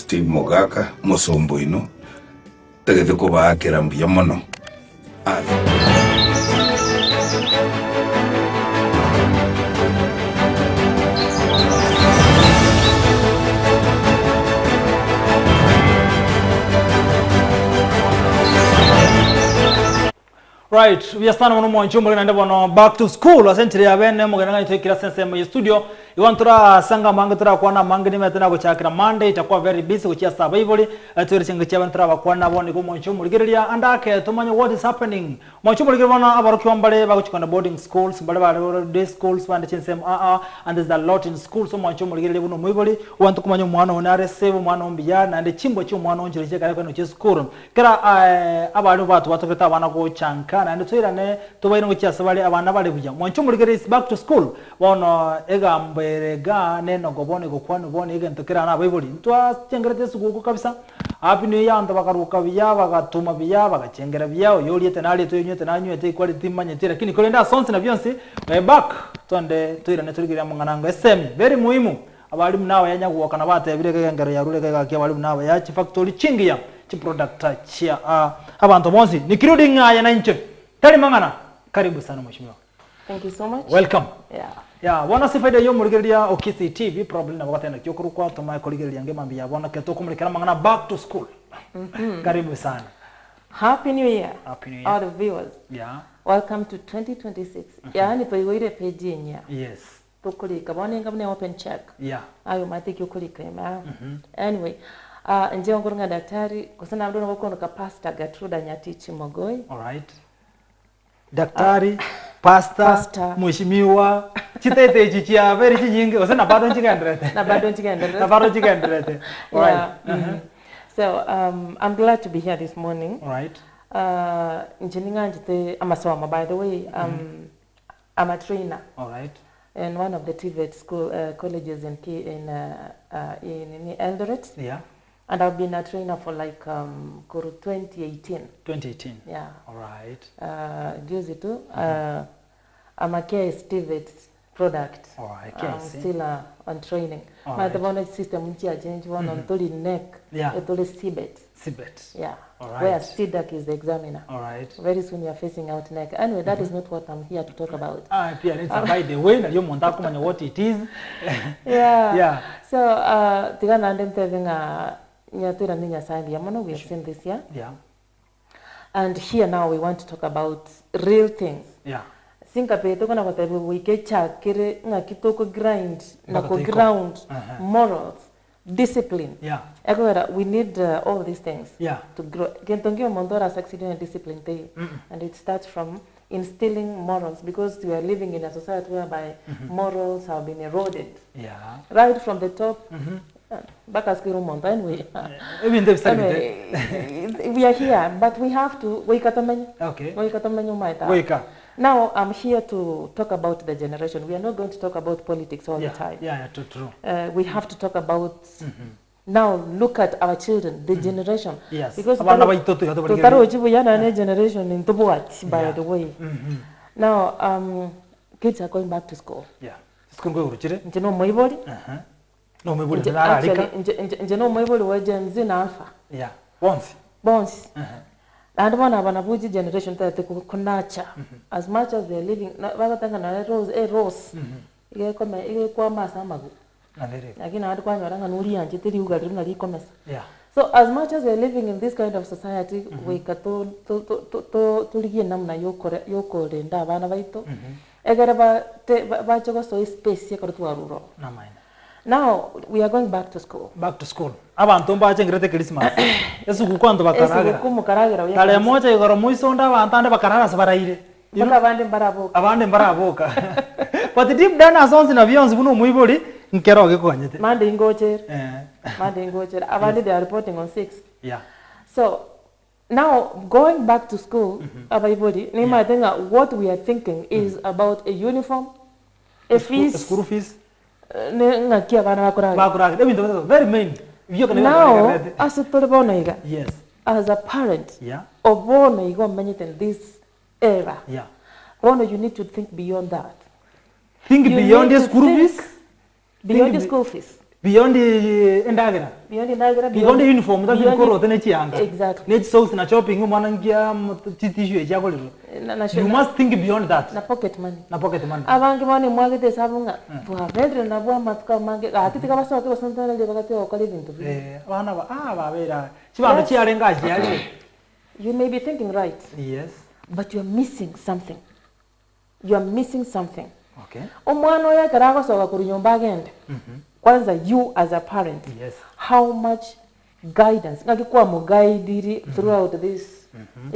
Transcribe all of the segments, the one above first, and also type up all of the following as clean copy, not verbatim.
Steve Mogaka musombo ino tegete ko baakera mbuya mono. Right, we are standing on one chumba and back to school. Essentially, I went to take sense in my studio. You want to sanga mangatura kwana mangani metana kuchakira Monday itakuwa very busy which is survival to reaching the chaventra kwana one go monchumu ligeria and ake to manya what is happening. Monchumu ligirwana abarukiwambale bakuchikana boarding schools, balaba day schools and chinsem and there's a lot in schools so monchumu ligeria buno mwiboli want to kumanya mwana onare save mwana ombiyana and chimbo chu mwana onjirije kare kwano school. Kera abantu batu batofeta abana ko chankana and toirane to bayino kuchasabale abana bale buja. Monchumu ligeria is back to school. Bono egambe rega neno gobone gokwano bone igentokera na bayibuli ntwa chengerete suguko kabisa happy new year ndabakaruka biya bagatuma biya bagachengera biya yoliete nali tuyonyete nanywete quality manyete lakini kolenda sonse na byonse back tonde tuirane tuligira mungananga SM very muhimu abali mnawe yanyaguoka na bate bireke ngere ya ruleke ga abali mnawe ya chi factory chingia chi product chia abantu bonzi nikirudi ngaya na nche tali mangana karibu sana mheshimiwa. Thank you so much. Welcome. Yeah, wana sifaida yo murigeria okisi TV problem na wakati na kyokuru kwa to my colleague yange mambi ya bona keto kumulekera mangana back to school. Karibu sana. Happy New Year. Happy New Year. All the viewers. Yeah. Welcome to 2026. Yani toigoire page nya. Yes. Tukulika bone ngamne open check. Yeah. Ayo matiki ukulika ma. Anyway, nje ngorunga daktari kusana abdo ngokono ka pastor Gatruda Nyatichi Mogoi. All right. Daktari, pastor, mheshimiwa, chitete chichia very chinyingi, osana bado nchigendrete. Na bado nchigendrete. Na bado nchigendrete. All right. So, I'm glad to be here this morning. All right. Nchininga njite amasoma, by the way, I'm a trainer. All right. In one of the TVET school colleges in Eldoret. Yeah. And I've been a trainer for like 2018. 2018. Yeah. All right. I'm a TVET product. All right. I'm still on training. My development system change one on tuli neck. Yeah. Tuli CBET. CBET. Yeah. All right. Where CDAC is the examiner. All right. Very soon we are facing out neck. Anyway, that is not what I'm here to talk about. By the way, na yo monta kumanya what it is. Yeah. Yeah. So tigana ndem tevinga nyatira ninya sandi yamono we have seen this year. Yeah. And here now we want to talk about real things. Yeah. Sinka pe to kana kwatabe we kecha kire nga kitoko grind na ko ground morals, discipline. Yeah. We need all these things. Yeah. To grow. Kentongio mondora succeeding in discipline day. And it starts from instilling morals because we are living in a society whereby morals have been eroded. Yeah. Right from the top. Back as anyway. We are here, but we have to wake up. Okay. Wake up. Now I'm here to talk about the generation. We are not going to talk about politics all the time. Yeah, true. We have to talk about now. Look at our children, the generation. Yes. Because generation in by the way. Now kids are going back to school. Yeah. School go no mwibuli harika njeno mwibuli wa Gen Z na alpha. Yeah. Bonsi. And one buji generation tate kunacha as much as they are living bagatanga na rose ile kwa masa magu lakini hadi kwa nyoranga nuri anje tiri ugali na likomesa. Yeah. So as much as we are living in this kind of society we kato to ligie namna yokore nda bana baito egere ba choko so space ya kartu aruro na maina. Now we are going back to school. Back to school. Abantu mbachengerete Christmas. Yesu kukwando bakaraga. Yesu kumukaragira. Tale moja igoro muiso nda bantande bakarara sabaraire. Baka bande mbaraboka. Abande mbaraboka. But deep down asonzi na biyonzi buno muiboli nkeroge kwanyete. Mande ngocher. Mande ngocher. Abande they are reporting on 6. Yeah. So now going back to school abaibodi nima thinga what we are thinking is about a uniform, a fees, school fees. Very main. Now, as a yes. As a parent, yeah. Of in this era, yeah. You need to think beyond that. Think beyond the school fees? Beyond the school fees. beyond endagera beyond uniform that you koro tene chianga exactly net socks na shopping mwana ngia tissue chako lero you must think beyond that na pocket money abangi mwana mwagite sabunga tuhavendre na bwa matuka mange atitika basoke basantana le bakati okali bintu abana babera chibando chiarenga chiali you may be thinking right yes but you are missing something okay omwana oya karago soga kuri nyumba agende kwanza you as a parent yes how much guidance ngakikwa mu guide throughout this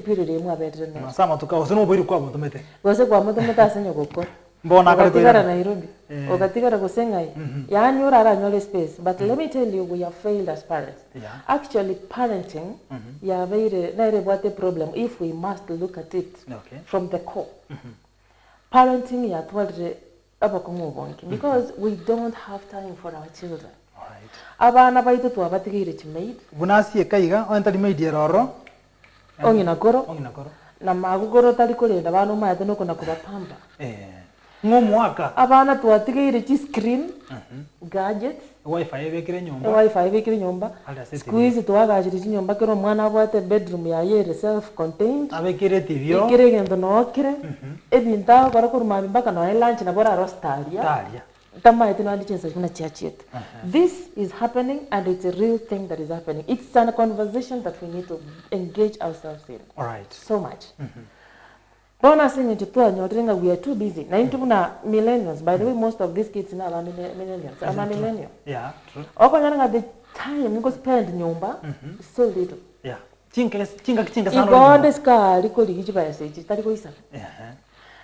period emu abetrene masama tukao sino bwiri kwa mutumete gose kwa mutumete asenyo gukora mbona kale kwa Nairobi ogatigara gusengai yani urara nyole space but let me tell you we have failed as parents actually parenting ya very nere what a problem if we must look at it from the core parenting ya twalre abakumubonke because we don't have time for our children right abana baitu twabatigire chimaid bunasi ekaiga ontali maid eroro ongina koro na magugoro tali kurenda bana mayate no kuna kubapamba ngomwaka abana twatigire chi screen gadgets wifi ebekire nyumba squeeze twagajire chi nyumba kero mwana abwate bedroom ya yere self contained abekire tv ikire gendo nokire ebinta kora kuruma bimbaka no lunch na bora rostaria tamaite no andichensa kuna church. This is happening and it's a real thing that is happening. It's a conversation that we need to engage ourselves in. All right. So much. Bona sinye tipua nyotenga we are too busy. Na into kuna millennials. By the way, most of these kids now are millennials. I'm a millennial. Yeah, true. Oko nyanga the time you go spend nyumba is so little. Yeah. Chinga sana. Igonde ska aliko ligichi ba yase taliko isa.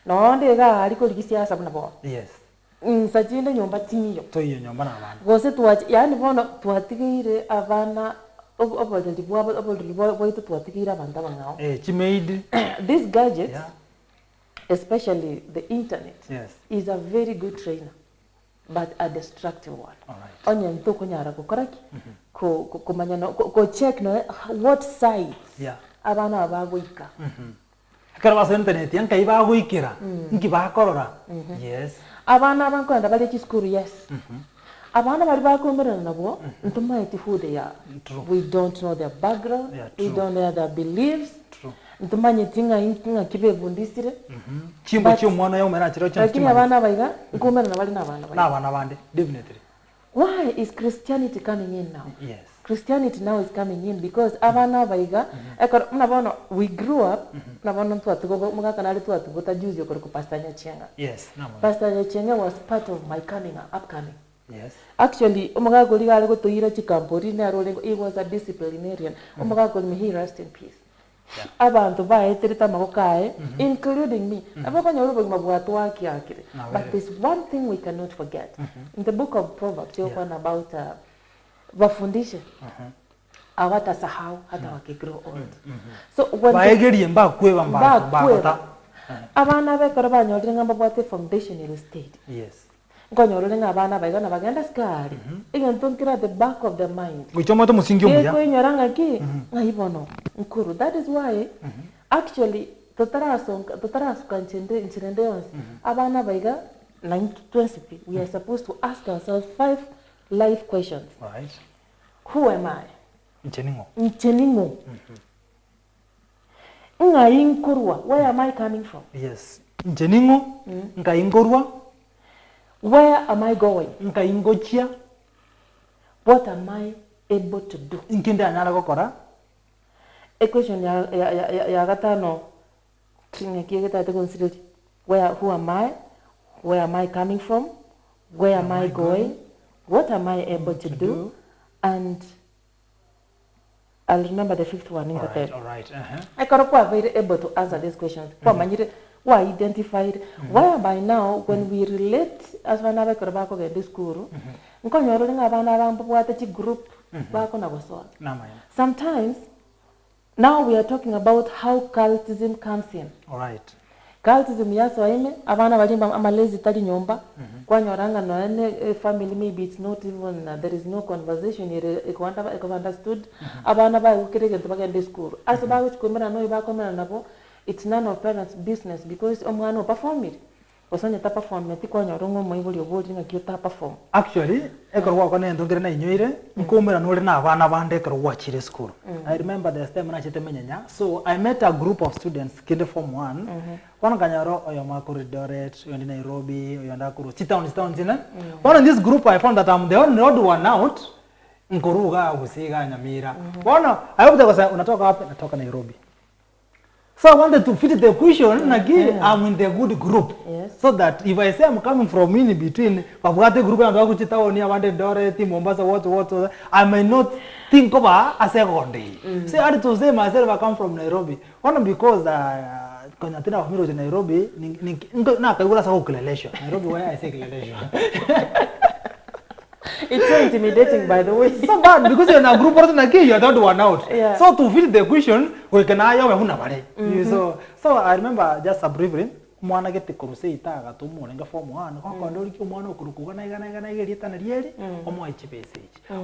No ndega aliko ligisi asa buna bo. Yes. Sajinde nyumba tinyo. To iyo nyumba na abana. Gose tuwachi yani bono tuwatigire abana obo tuwatigire abanda bangao. Chimaid. This gadget especially the internet is a very good trainer but a destructive one. All right. Onye ntoko nyara kukoraki ko manyano ko check no what sites abana abagoika. Karaba internet yanka ibagoikira nkibakorora. Yes. Abana bankwenda bali chi school yes. Abana bali bakomera nabo ntumaiti who they are. We don't know their background, we don't know their beliefs. Ntumanye tinga kibe bundisire. Chimbo cyo mwana yo mera chiro cyo. Lakini abana baiga nkomera nabali nabana. Nabana bande definitely. Why is Christianity coming in now? Yes. Christianity now is coming in because abana baiga mnabono we grew up mnabono mtu atugo mugaka nali tu atugo juzi okoro ku Pastor Nyachenga. Yes, namo. Pastor Nyachenga was part of my upcoming. Yes. Actually umugaka ligale go toira chikampori ne arole he was a disciplinarian. Umugaka he rest in peace. Abantu baeterita magokae including me. Abako nyorubo mabwatu waki akire. But there's one thing we cannot forget. In the book of Proverbs you find about wafundishe awatasahau hata wakigrow old. So when baegerie mbakweba mbakota abana bekora banyorire ngamba bwate foundational state. Yes. Ngonyorire ngabana baigana bagenda skari igentonkira the back of the mind guchoma to musingi umuya ko inyoranga ki ngayibono nkuru. That is why actually totaraso nchirende yonse abana baiga 20 we are supposed to ask ourselves 5 life questions. Right. Who am I? Ncheningo. Ngainkorwa. Where am I coming from? Yes. Ncheningo. Ngainkorwa. Where am I going? Ngaingochia. What am I able to do? Nkinde anara gukora. Equation ya gatano kinga kigeta te consider who am I? Where am I coming from? Where am I going? What am I able to do? And I'll remember the 5th one in the third. All right. I got very able to answer these questions. Who are identified? Why am I now when we relate as one other korabako get this school? Group sometimes now we are talking about how cultism comes in. All right. Cultism yaso ime abana bajimba amalezi tali nyomba kwa nyoranga no ene family maybe it's not even there is no conversation iko understood abana ba ukirege tubagende school asaba kukomera no iba komera nabo it's none of parents business because omwana perform it Osonye ta perform meti kwa nyorongo mo ibuli obodi nga kiota perform. Actually, ekorwa ko nendo ngire na inyoire nkomera nore na abana bande ekorwa chire school. I remember the time na chete menyanya. So I met a group of students kinde form 1. One kanyaro oyo makuru Eldoret, oyo ndi Nairobi, oyo ndakuru town zina. One in this group I found that I'm the only odd one out. Nkoruga Busiga Nyamira. One I hope that was unatoka wapi? Natoka Nairobi. So I wanted to fit the question again. I'm in the good group, so that if I say I'm coming from in between, Pabugate group and Wakuchita, I wanted Dorothy, Mombasa, what, I may not think of a second day. So I had to say myself I come from Nairobi. One because Konyatina of Miro in Nairobi, Nakagula Kilelation. Nairobi, where I say Kilelation. It's so intimidating, by the way. So bad because you're in a group person again, you're not one out. So to fit the question, we can so I remember just a briefly, mwana gete kuruse itaga tumurenga form 1 kwa kondori ki mwana okurukuga na igana igerita na rieri omo ichipese.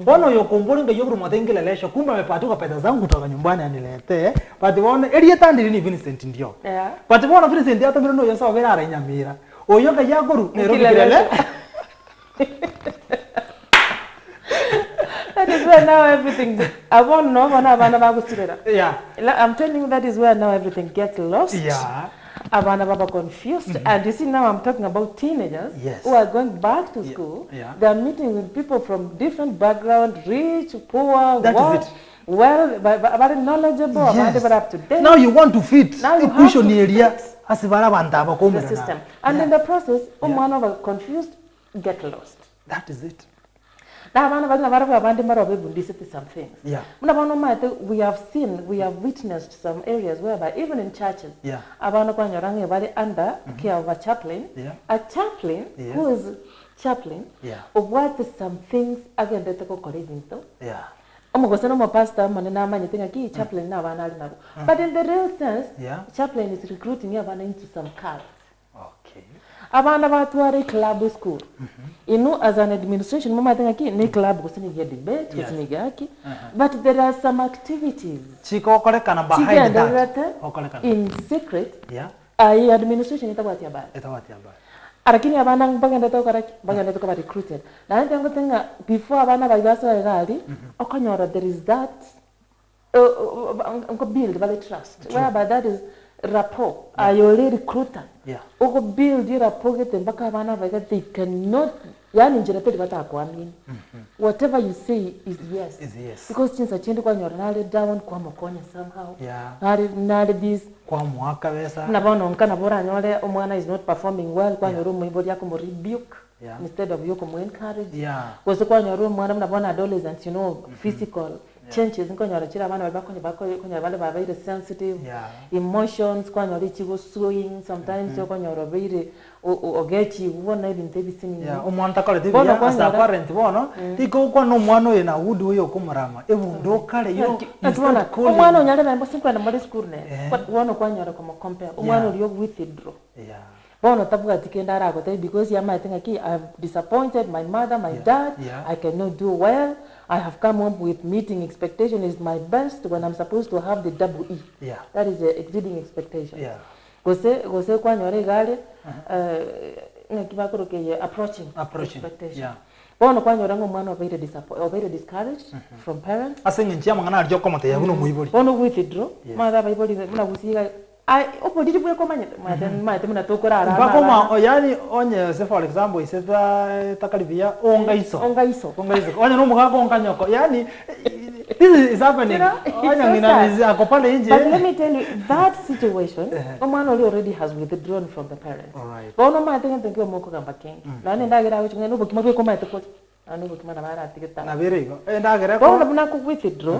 Bono yokumburi nga yoguru matengele lesho kumbe amepatuka pesa zangu kutoka nyumbani anilete. But bono erieta ndiri ni Vincent ndio. But bono Vincent hata mimi no yosa obera ara Nyamira. Oyo ga yaguru Nairobi kelele. That is where now everything. I won't know when I'm telling you, that is where now everything gets lost. Abana confused. And you see, now I'm talking about teenagers who are going back to school. They are meeting with people from different backgrounds, rich, poor, well, very knowledgeable, very up to date. Now you want to fit. Now you have to fit the system. And in the process, umana confused, get lost. That is it. Now, some things. We have witnessed some areas whereby even in churches, under care of a chaplain, who is chaplain, of what some things again that go pastor chaplain but in the real sense, chaplain is recruiting into some cars. Abana batware club school. As an administration, mama think ni club kusini ya debate, kusini yaki. But there are some activities. Chiko kolekana behind that. In secret. Administration itawati abaya. Arakini abana bagenda to recruited. Na ntango tenga before abana bagasa gali, okanyora there is that build value trust. Whereby that is rapport. Ayole recruiter. Oko build rapport get mpaka abana baga they cannot yani njirapeti batakwamini. Whatever you say is yes. Because since achende kwa nyorale down kwa mokonya somehow. Nari this kwa mwaka besa. Na bono nkana bora nyole omwana is not performing well kwa nyoro mwibodi yako mo rebuke instead of you ko encourage. Because kwa nyoro mwana mnabona adolescents, you know, physical changes nko nyora chira bana bakonya bale very sensitive emotions kwa nyora chigo swing sometimes yo kwa nyora very ogechi wona even tebisini omwana takale tebia as a parent bono tiko kwa no mwana we na wood we okumurama ebundo kale yo omwana onyale bambo sinkwa na mali school ne but wona kwa nyora como compare omwana uri withdraw bono tabuga tikenda rago because I think I've disappointed my mother, my dad. I cannot do well. I have come up with meeting expectation is my best when I'm supposed to have the double E. That is the exceeding expectation. Gose kwa nyore gale ngakibakoro ke approaching expectation. Bono kwa nyora ngomwana very disappointed, very discouraged from parents. Asenye njia mangana arjo komate ya buno muiboli. Bono withdraw. Mara baiboli muna gusiga opoditi bwe komanya mate muna tokora ara bakoma yani onye se for example iseta takalivia ongaiso onye no mugago onganyoko yani this is happening onye ngina akopale nje. But let me tell you that situation omwana already has withdrawn from the parents. Bono mate ngento moko gamba king na nenda gira wicho ngeno bokima bwe komate ko anu bokima na mara tiketa na berego enda gira ko bono buna ku withdraw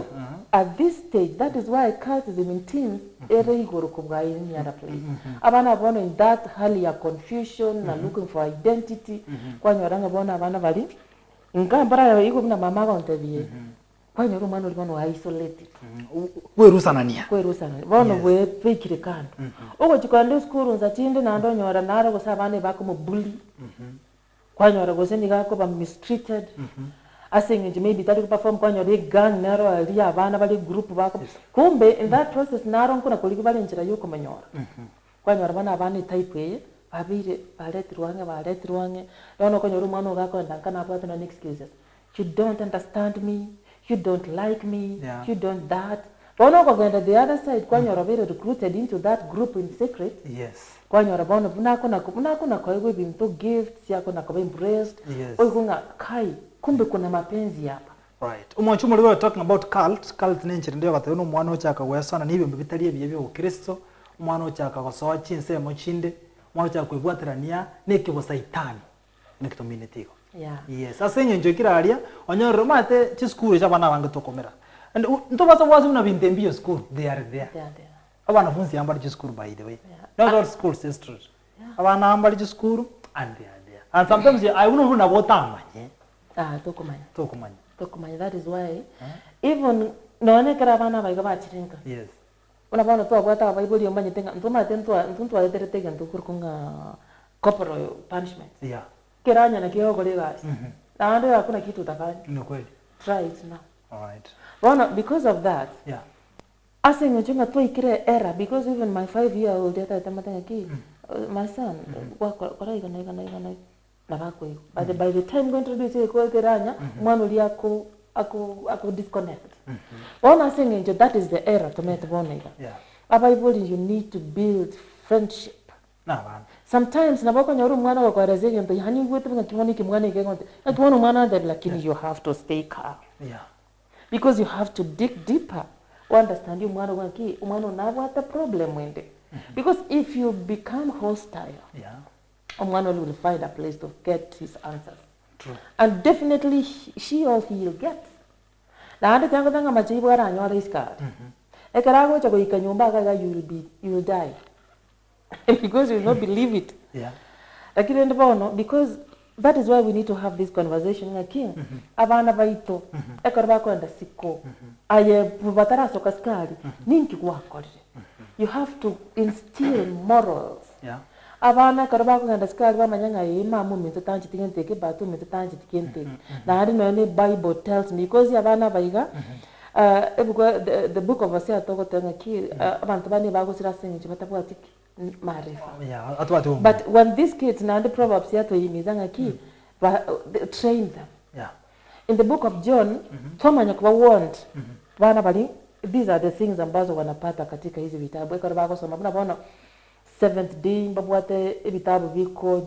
at this stage. That is why cultism in teens igoro kubwa in other place. Abana bono in that hali ya confusion na looking for identity kwa nyoranga bona abana bali ngambara ya iko na mama ga ontebiye kwa nyoro mwana uri bono isolated werusanania bono we fikire kando uko chikande school nza chinde na ndo nyora naro ko sabane bako mo bully kwa nyora go seni ga ko ba mistreated asing maybe tatu perform kwa nyori gang naro ali abana bali group bako kumbe in that process naro kuna koliki bali njira yuko manyora kwa nyora bana abana type ye babire baletirwange dono ko nyoru mwana ugakonda kana bwatu na excuses. You don't understand me, you don't like me, you don't that. Bono ko genda the other side kwa nyoro bere recruited into that group in secret. Yes. Kwa nyoro bono kuna kwa hiyo bimto gifts yako na kwa embraced. Yes. Oikunga kai kumbe kuna mapenzi hapa. Right. Umwanchumo we were talking about cult nenchiri ndio gate no mwana ochaka wesana nibe mbitalie bye Kristo, mwana ochaka gosoa chinsemo chinde, mwana ochaka kwibwaterania nekibo saitani nekitominetiko. Yeah. Yes, asenye njokiraria onyorro mate chi school cha bana bange tokomera. And ntobasa wazi una bintembio school, they are there. They are there. Abana funzi ambali chi school by the way. Not all schools is true. Abana ambali chi school and they are there. And sometimes I wouldn't run about time. Tokumanya. That is why even no kara bana baiga bachirinka. Yes. Una bana to abwata Bible yomba nyetenga ntuma ntwa leteretega ntukurkunga corporal punishment. Yeah. Kiranya na kioko guys. Na ndio hakuna kitu utafanya. Ni kweli. Try it now. All right. Well, because of that. Yeah. Asing njunga to ikire era because even my 5-year-old yata tamatanga ki my son kora igana na bako iko. But by the time going to introduce ko kiranya mwana uli ako disconnect. Ona asing njo that is the era to meet bona ika. Yeah. Bible you need to build friendship. Na bana. Sometimes nabako nyoru mwana wa kwa rezegi ndo hani wetu nga kimoni kimwana ikengote. Na kimwana mwana that lakini you have to stay calm. Yeah. Because you have to dig deeper. Understand you mwana wanki umwana unabwata problem wende. Because if you become hostile, umwana will find a place to get his answers. True. And definitely she or he will get. Na ande tango tanga machibu ara nyola iskard. Ekarago chako ikanyumba kaga you will die. Because you will not believe it. Yeah. Lakini ndebono because that is why we need to have this conversation nga king. Abana baito ekorba kwenda siko. Aye bubatara sokaskari ninki kwakorire. You have to instill morals. Yeah. Abana korba kwenda skari bamanyanga imamu minto tanchi tigenteke batu minto tanchi tigenteke. Na hari no Bible tells me because abana baiga the book of Hosea toko tenga ki abantu bani bago sira singi chibatabwa tiki marifa. Yeah, atwatu. But when these kids na the proverbs yato yimizanga ki train them. Yeah. In the book of John, tomanya kwa warned. Bana bali these are the things ambazo wanapata katika hizi vitabu. Eko bako soma bana seventh day babwate vitabu viko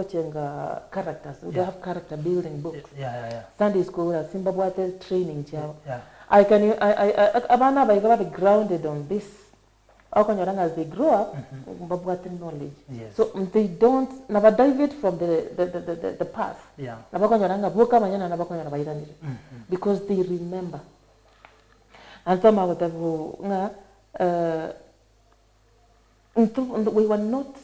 jenga characters. They have character building books. Yeah. Sunday school simbabwate training chao. Yeah. Abana baiga be grounded on this. As they grow up, knowledge. Yes. So they don't never divert from the path. Yeah. Because they remember. And we were not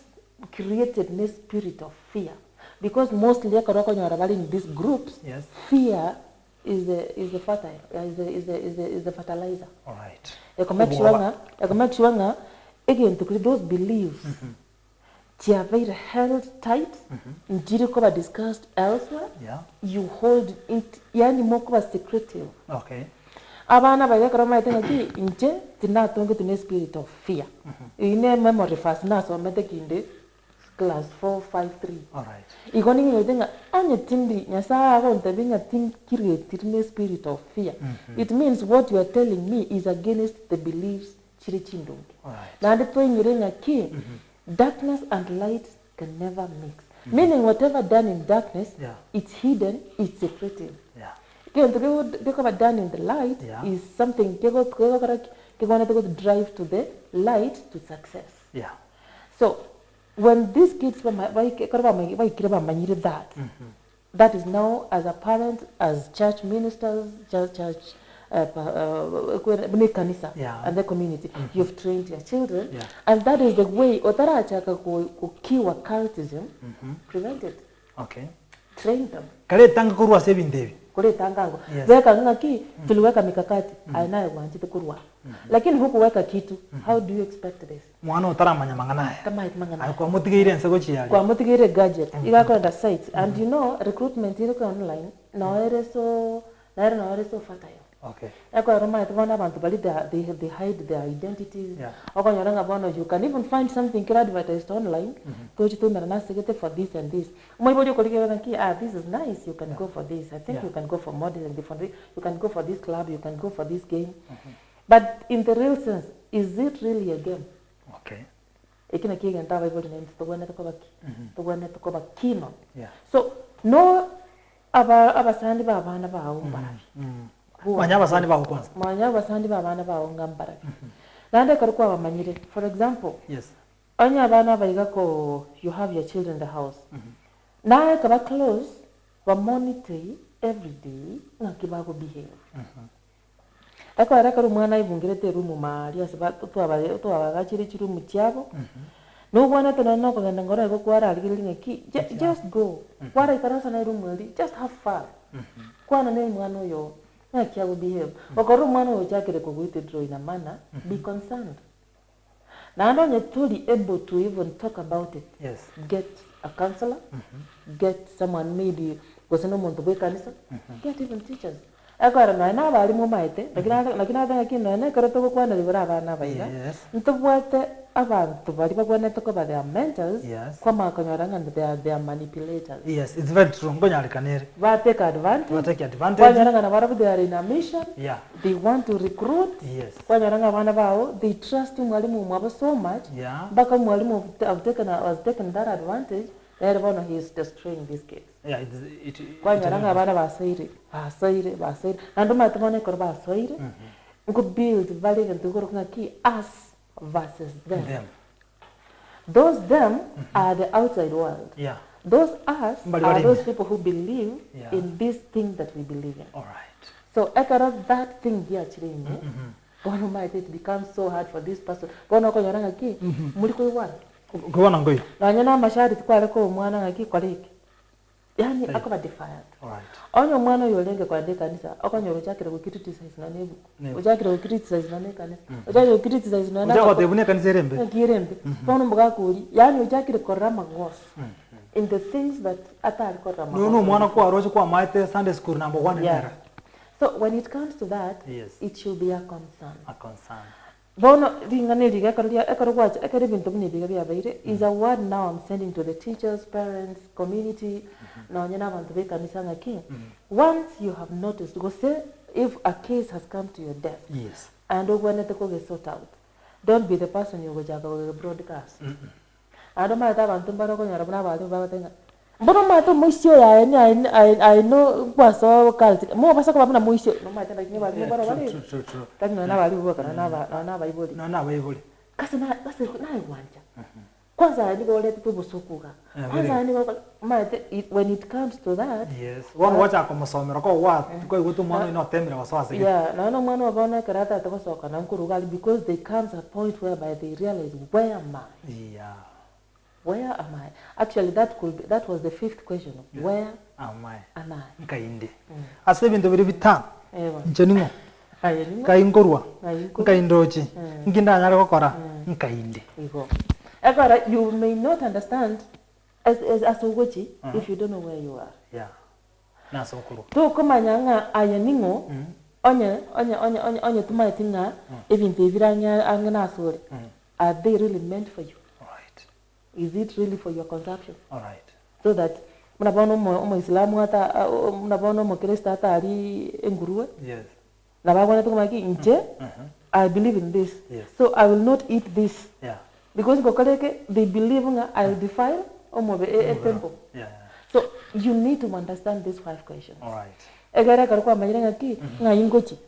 created in a spirit of fear. Because mostly in these groups, yes, fear is the fertilizer. All right. Make sure again to those beliefs they are very held tight. Njiri discussed elsewhere. Yeah. You hold it. Yani mokuba secretive. Okay. Abana baya karama itenga ki inje tinatonge tune spirit of fear. Ine memory fast na so mete kinde class 453. All right. Igoni ngenga anye tindi nyasa ko ntabinga think create tine spirit of fear. It means what you are telling me is against the beliefs chiri chindonge. All right. Na ndipo nyirenga ki darkness and light can never mix. Meaning whatever done in darkness, it's hidden, it's secretive. Yeah. What done in the light is something to drive to the light to success. Yeah. So when these kids that is now as a parent, as church ministers, church and the community, you've trained your children, and that is the way kiwa cultism prevented. Okay. Train them. Tangango. Weka ngaki tuliweka mikakati ainaye wanjite kurwa. Lakini huku weka kitu, how do you expect this? Mwana utaramanya manganaye. Kama manganaye. Kwa mutigire nsego chiyali. Kwa mutigire gadget. Igakora site and you know recruitment iko online na ereso fertile. Okay. Eko roma itwana abantu bali they hide their identities. Okonyoranga bono you can even find something advertised online. To chitumira na segete for this and this. Moibodi kolikera ki this is nice, you can go for this. I think you can go for models and different. You can go for this club, you can go for this game. But in the real sense, is it really a game? Okay. Ekina kiga ntawa ibodi na mtogwana tokoba kino. So no abasandi babana bawo mbarabi. Manyabasandi bawo kwanza. Manyabasandi babana bawo ngambarabi. Nande karukwa bamanyire. For example, yes. Anya abana bayiga ko you have your children in the house. Naye kaba close ba monitor every day ngakibago behave. Eko araka rumwana ibungirete rumu mali asaba twabagachire chirumu cyabo. No one at no kugenda ngora go kwara aligirine ki just go. Kwara ikarasa na rumu ali just have fun. Kwana ne mwana yo ngakiago behave. Okoro mwana yo jakire ko withdraw in a manner be concerned. Now don't you truly able to even talk about it. Yes. Get a counselor, get someone maybe because no one to be kanisa, get even teachers. Agora na bali mo maite, lakini ata kino na karoto ko kwana libera bana baida. Ntobwate abantu bali bagwana to ko ba their mentors, kwa makonyoranga they are manipulators. Yes, it's very true. Ngonya kanere. Ba take advantage. Ba take advantage. Kwa nyaranga na barabu they are in a mission. Yeah. They want to recruit. Yes. Kwa nyaranga bana bao, they trust mwalimu mwabo so much. Yeah. Baka mwalimu has taken that advantage. Everyone he is destroying these kids. Yeah, kwa nyaranga bana basaire. Nando matumone ko basaire. Ngo build value and to go ki us versus them. Those them are the outside world. Yeah. Those us are those people who believe in this thing that we believe in. All right. So after that thing here actually, one might it becomes so hard for this person. Bono ko nyaranga ki muri ko iwana. Gwana ngoyo. Na nyana mashari twale ko mwana ngaki koliki. Yani akaba defiant. All right. Onyo mwana yolenge kwa kanisa, akanyoro chakire ko criticize na nebu. Ujakire ko criticize na nekane. Ujakire ko criticize na Ujako tebune kanisa rembe. Kirembe. Bono mbuga kuri. Yani ujakire ko rama ngos. In the things that atari ko rama. No mwana ko aroje kwa maite Sunday school number 1 era. So when it comes to that, it should be a concern. A concern. Bono ringane ekarwacha ekaribinto binibiga byabaire is a word now I'm sending to the teachers, parents, community. Now nyana abantu bekanisa ngaki. Once you have noticed, go say if a case has come to your desk. Yes. And ogwanete ko get sort out. Don't be the person you go jaga broadcast. Adoma ta abantu baroko nyara bana bali babatenga. Mbono mato moisio ya I know kwaso kalti. Mo basa ko bana moisio. No mata like ni bali bara bali. True. Tani na bali boka na baiboli. Na baiboli. Kasi na iwanja. Kwanza ni bole tu busukuga. Kwanza ni mate when it comes to that. Yes. One wacha ko musomero ko wa ko igutu mwana ino temira waswase. Yeah, na mwana wabona karata atakosoka na nkurugali because there comes a point whereby they realize where am I? Yeah. Where am I? Actually, that was the fifth question. Where am I? Nkainde. Ase bintu biri bitano. Ncheningo. Kaingorwa. Nkaindochi. Nkinda nyara kokora. Nkainde. Agora, you may not understand as ugochi if you don't know where you are. Yeah. Na sokuru. To komanyanga ayaningo. Onye tumaitinga ebintu ebiranya angana sori. Are they really meant for you? Is it really for your consumption? All right. So that mnabono mo Islamu hata mnabono mo Kristo hata ali nguruwe. Yes. Na babona tu kumaki nje. I believe in this. Yes. So I will not eat this. Yeah. Because kokoleke they believe I will defile omo a temple. Yeah. So you need to understand these 5 questions. All right. Egara karukwa manyira ngaki ngayingochi.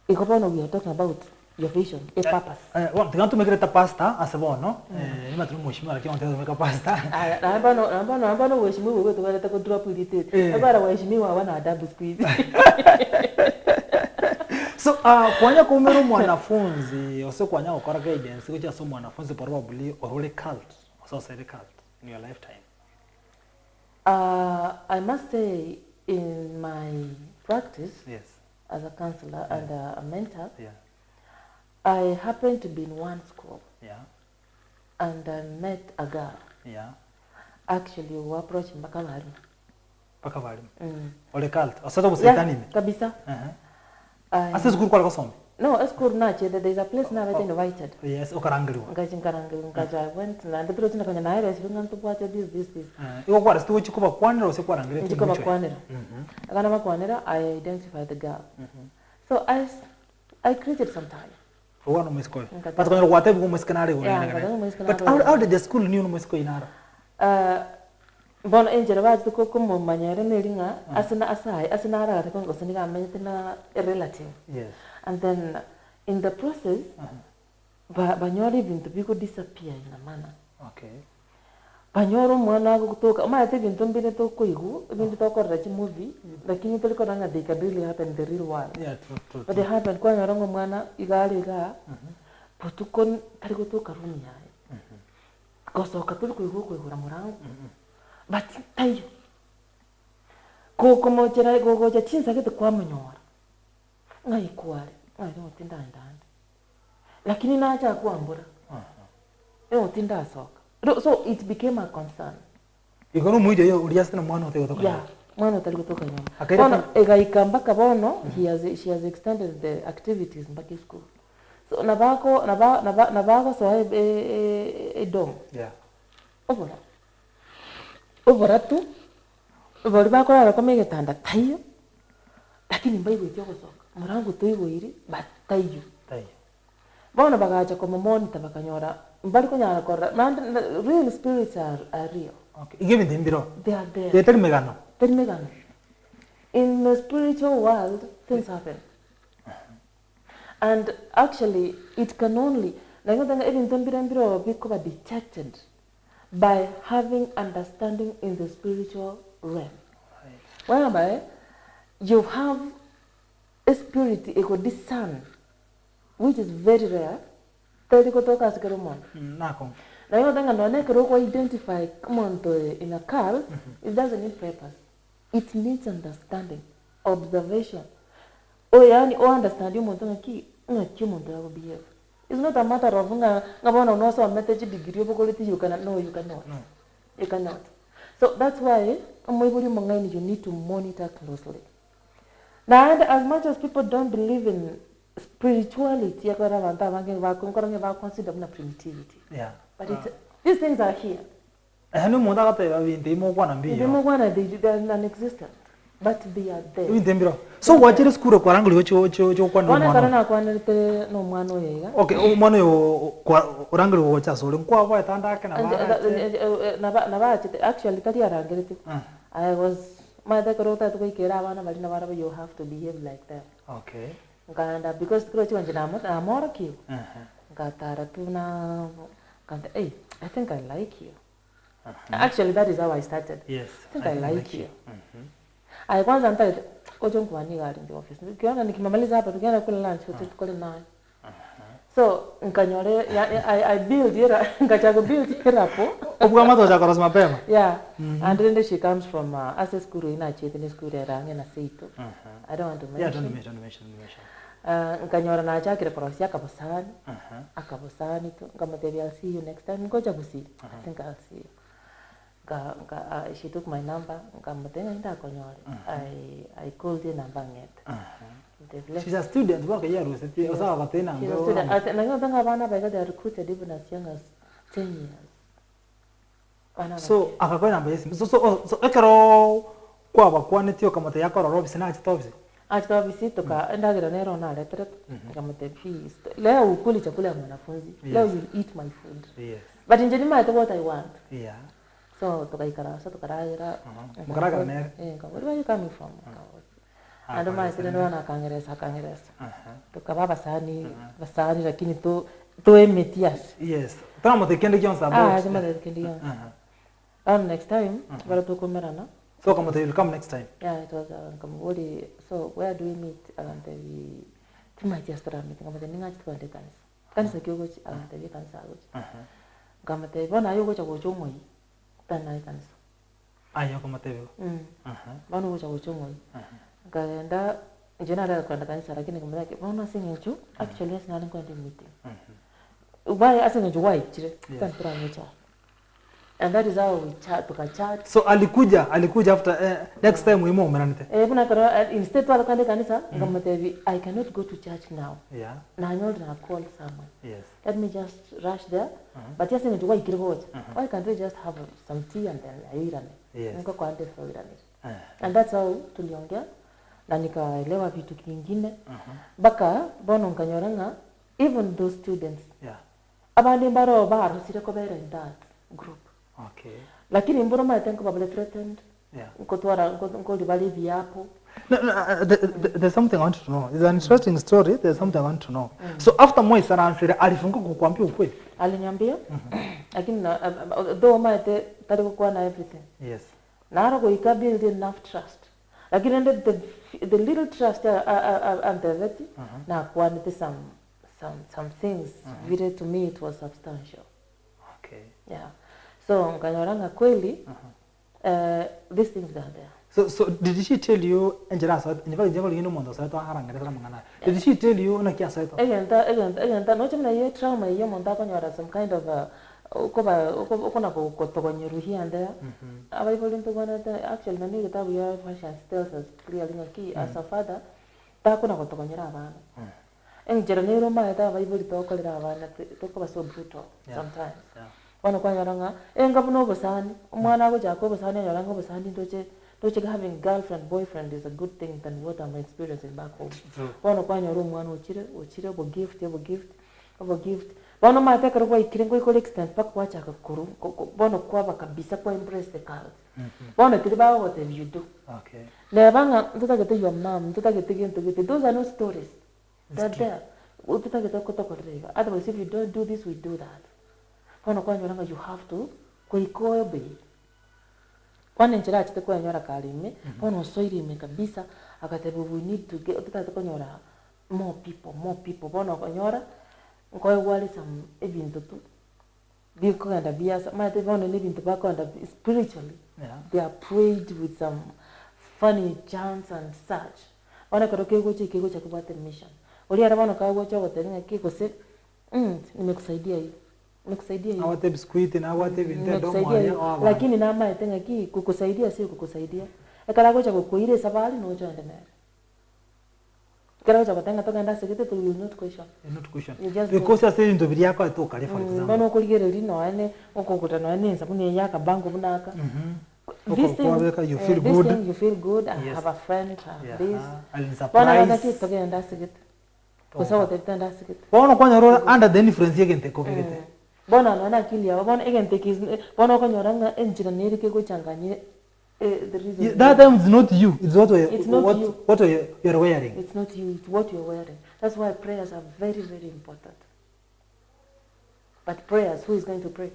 Ikopono we are talking about your vision, a purpose. Well, the to make pasta as a one, no? You might mushima like you want to make a pasta. I'm wishing we will go drop with it. About wishing me one double squeeze. So, kwanya kumero mwanafunzi, ose kwanya ukora guidance, kuja so mwanafunzi probably already cult, so say the cult in your lifetime. I must say in my practice as a counselor and a mentor, I happened to be in one school. And I met a girl. Actually, we were approaching Pakavarim. Pakavarim. Ole cult. Asata was satanime. Kabisa. Asa school kwa some. No, school na there is a place now I invited. Yes, okarangirwa. Ngaja went na ndipiro tina kanya naira sirunga ntupwate this. Iko kwa stu chikuba kwanira ose kwarangire. Chikuba kwanira. Akana makwanira I identified the girl. So I created some time. For one musko. But kwa wate bu muskanare go. But how did the school knew musko inara? Bon angel was to cook manyere nelinga asina ara ko ngosiniga amenyina a relative. Yes. And then in the process banyori bintu biko disappear in a manner. Okay. Banyoro mwana kutoka ate bintu mbine to kuigu bintu to ko rachi movie lakini to ko ranga they can really happen in the real world. Yeah, true. But they happen kwa nyarongo mwana igali ga putukon tariko to karuni yae. Kosoka to kuigu kuigura murango. But tayo ko mochera go chinsa kete kwa mnyora ngai kwale ngai mutinda ndande lakini naacha kuambura mutinda soka so it became a concern ikono muide yo uliasta na mwana ote kutoka yeah mwana ote kutoka nyuma bona egaikamba kabono she has extended the activities mpaka school so nabako so e dom yeah Oboratu bari bakora ko megetanda tayo lakini mbaye wetyo gosoka murangu toyigoiri batayo bona bagacha ko monitor bakanyora mbali ko nyara ko real spirits are real. Okay, give them biro They are there. They tell megano in the spiritual world things happen. And actually it can only even biro biko ba detected by having understanding in the spiritual realm. Whereby you have a spirit, a discern, which is very rare. Now you identify in a cult, it doesn't need purpose. It needs understanding, observation. Understand you behave. It's not a matter of a message degree you cannot. No, you cannot. No. You cannot. So that's why you need to monitor closely. Now, as much as people don't believe in spirituality, they consider primitivity. Yeah. But these things are here. They are non-existent. But they are there. So what is school kwa rangu cho kwa mwana kana kwa nete no mwana yega okay mwana yo kwa rangu wo cha so kwa wa tanda kana na ba actually kati arangirite I was my dekorota to kera bana bali na bara you have to behave like that. Okay. Nganda because kro chi wanjina amora ki ngatara tuna kanta hey I think I like you. Actually that is how I started. Yes. I think I like you. I kwanza nita kojo kwani gari in the office. Nikiona nikimaliza hapa tukienda kula lunch tukole naye. So nkanyore I build here ngachago build here hapo. Obwa mato cha korosma mapema. Yeah. And then she comes from asa school ina chete school ya rangi na seito. I don't want to mention. Yeah, don't mention. Nkanyora na chakire korosi akabosani. Akabosani to ngamateri I'll see you next time. Ngoja kusi. I think I'll see you. She took my number. I called the number yet. She's a student. She's a student. They are recruited even as young as 10 years. So, akakoy number yes. So ekero kwa bakwane tio kamate yakoro robisi na achitobisi. Achitobisi toka ndagira nero na letter kamate fees. Leo ukuli chakula ya mwanafunzi. Leo you eat my food. Yes. But in general I what I want. Yeah. So tukaikara mukaraga nere where are you coming from ando mai sino na kangeresa tukaba basani lakini to emetias yes tamo te kende kion sabo jama te kende kion next time bara to komerana so como te will come next time yeah it was so where do we meet and we tima just meeting kama ninga twende kanisa kyogo and kanisa kama te bona yogo cha gochomoi tana kanisa ayo kama tebe bano gocha gochomoi kaenda jina la kwenda kanisa lakini kama yake bona singecho actually yes na kwenda meeting why asingecho why chire tantra nyecha And that is how we chat. So alikuja after next time we mo menanite. Buna karo instead to alakande kanisa ngamatevi I cannot go to church now. Yeah. Na nyol na call someone. Yes. Let me just rush there. But just in the way kirgoja. Why can't we just have some tea and then airane? Yes. Niko kwa ande for irane. And that's how tuliongea na nikaelewa vitu kingine. Baka bono nkanyoranga even those students. Yeah. Abandi mbaro baro sireko bere in that group. Okay. Lakini mbona maitengo babale threatened? Yeah. Nko libali viapo. No, there's something I want to know. It's an interesting story. There's something I want to know. So after Moi sana answer, alifunga kukuambia ukweli. Aliniambia. Lakini though maite tari kuwa na everything. Yes. Na arako build enough trust. Lakini the little trust and the veti na kuwa nite some things. Vile to me it was substantial. Okay. Yeah. So nkanyoranga kweli these things are there. So did she tell you Angela so in fact jengo lingine mondo so to haranga ndara mangana. Did she tell you na kia so to? Egenta no chimna ye trauma ye monda konyora some kind of ukona kutokonyeru here and there. Available into one actually nani kitabu ya fashion tells us clearly ki as a father ta kuna kutokonyera abana. Engera nero ma ta available to kolera abana to so brutal sometimes. Wano kwa yoranga ngabuno bosani umwana go jako bosani yoranga bosani doche having girlfriend boyfriend is a good thing than what I'm experiencing back home. Wano kwa yoro umwana uchire bo gift wano mate karo kwa ikirengo iko extent pa kwa chaka kuru wano kwa bakabisa kwa embrace the child. Wano tiriba whatever you do. Okay. Nebanga tutagete your mom tutagete those are no stories. They're there. Tutagete kotokorega. Otherwise if you don't do this we do that. Kono kwa nyoranga you have to kuikobe. Kwane nchira chite kwa nyora kalime, kono soiri me kabisa akatebu we need to get tutata kwa nyora more people. Kono kwa nyora ngoy wali some ebintu tu. Biko anda biasa, mate kono ebintu bako anda spiritually. Yeah. They are prayed with some funny chants and such. Wana karoke kego cha kubate mission. Oli ara bana kawo cha wotenga kiko se nimekusaidia hivi. Nikusaidia hiyo. Awate biskuiti na awate vintedo mwa. Lakini na ama etenga ki kukusaidia sio kukusaidia. Ekara gocha kukuire sabali no joinde na. Ekara gocha kutenga toka ndase kete to will not question. Not question. Because I say into video yako to kale for example. Bano kuligere lino ane okokuta no ane sabuni yaka bango bunaka. This thing you feel good. You feel good. I have a friend this. And surprise. Bana ndake toka ndase kete. Kosa wote ndase kete. Bano kwa nyoro under the influence yake nteko kete. Bona naona akili yao bona egenteki bona konyoranga enjira nerike go changanye the reason that time is not you, it's what you're wearing. It's not you, it's what you're wearing. That's why prayers are very important. But prayers, who is going to pray?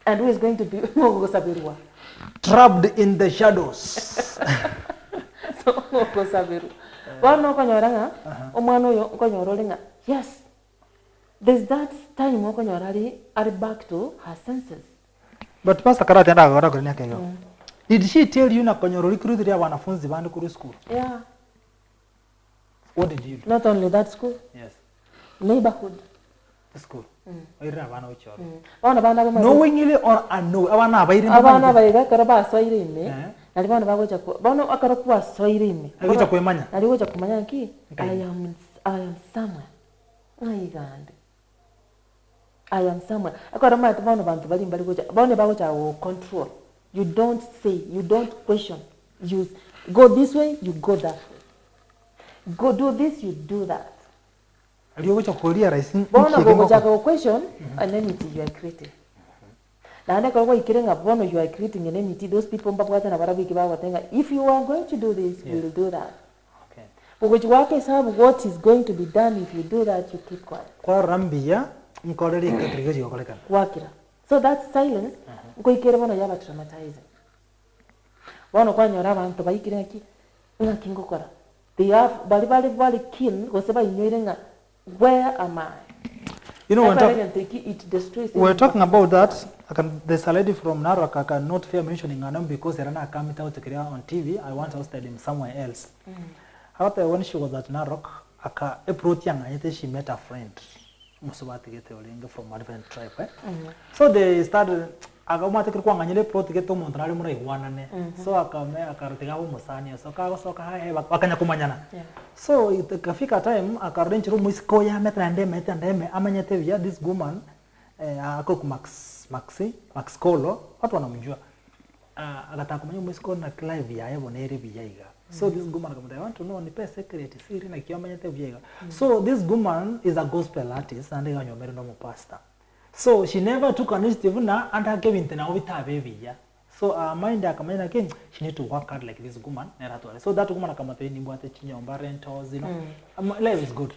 And who is going to be trapped in the shadows? So kosabiru bona konyoranga omwana oyo konyorolenga. Yes, there's that time Okonyorari are back to her senses. But Pastor Karate anda agora kwenye kero. Did she tell you na Konyorori recruit ya wanafunzi bandi kuru school? Yeah. What did you do? Not only that school. Yes. Neighborhood. The school. Oira bana ochoro. Bana bana kama knowingly or unknowingly abana abairi ndo. Abana baiga karaba soirime. Nali bana bagocha bana akarokuwa soirime. Aligocha kwemanya. Aligocha kumanya ki I am somewhere. I am somewhere. Akora mate bano bantu bali mbali gocha. Bano bagocha wo control. You don't say, you don't question. You go this way, you go that way. Go do this, you do that. Aliyogocha kulia raisi. Bano gocha ko question enmity you are creating. Na ande kwa ikirenga bono you are creating enmity. Those people mbapata na barabiki bago tenga. If you are going to do this, you will do that. Okay. Because wake sabu what is going to be done if you do that, you keep quiet. Kwa rambia mkolele katrigeji yokoleka. Wakira. So that silence ngoikere bono yaba traumatizing. Bono kwa nyora bantu baikire ki nga kingokora. They have bali keen goseba inyoirenga. Where am I? You know, we're talking about that. There's a lady from Narok. I cannot fear mentioning her name because they're not coming out to career on TV. I want to host them somewhere else. However, when she was at Narok, she met a friend from a different tribe. So they started akamate kirwa nganyele plot geto muntu nari muri igwanane so akarutiga bo musani so kagosoka hae bakanya kumanyana so ikafika time akarenchiro muisiko ya metra ndeme amanyete via this woman akok Max Kolo watu wanamjua akataka kumanya muisiko na live ya yebo nere bijaiga so this woman akamwambia I want to know ni pesa secret siri na kiamanyete via so this woman is a gospel artist and nganyomere no pastor. So she never took an initiative na and her gave into na obitabe via. So mind akamanya again she need to work hard like this woman neratwale. So that woman akamata ni mbwate chinyomba rentals you know. Life is good.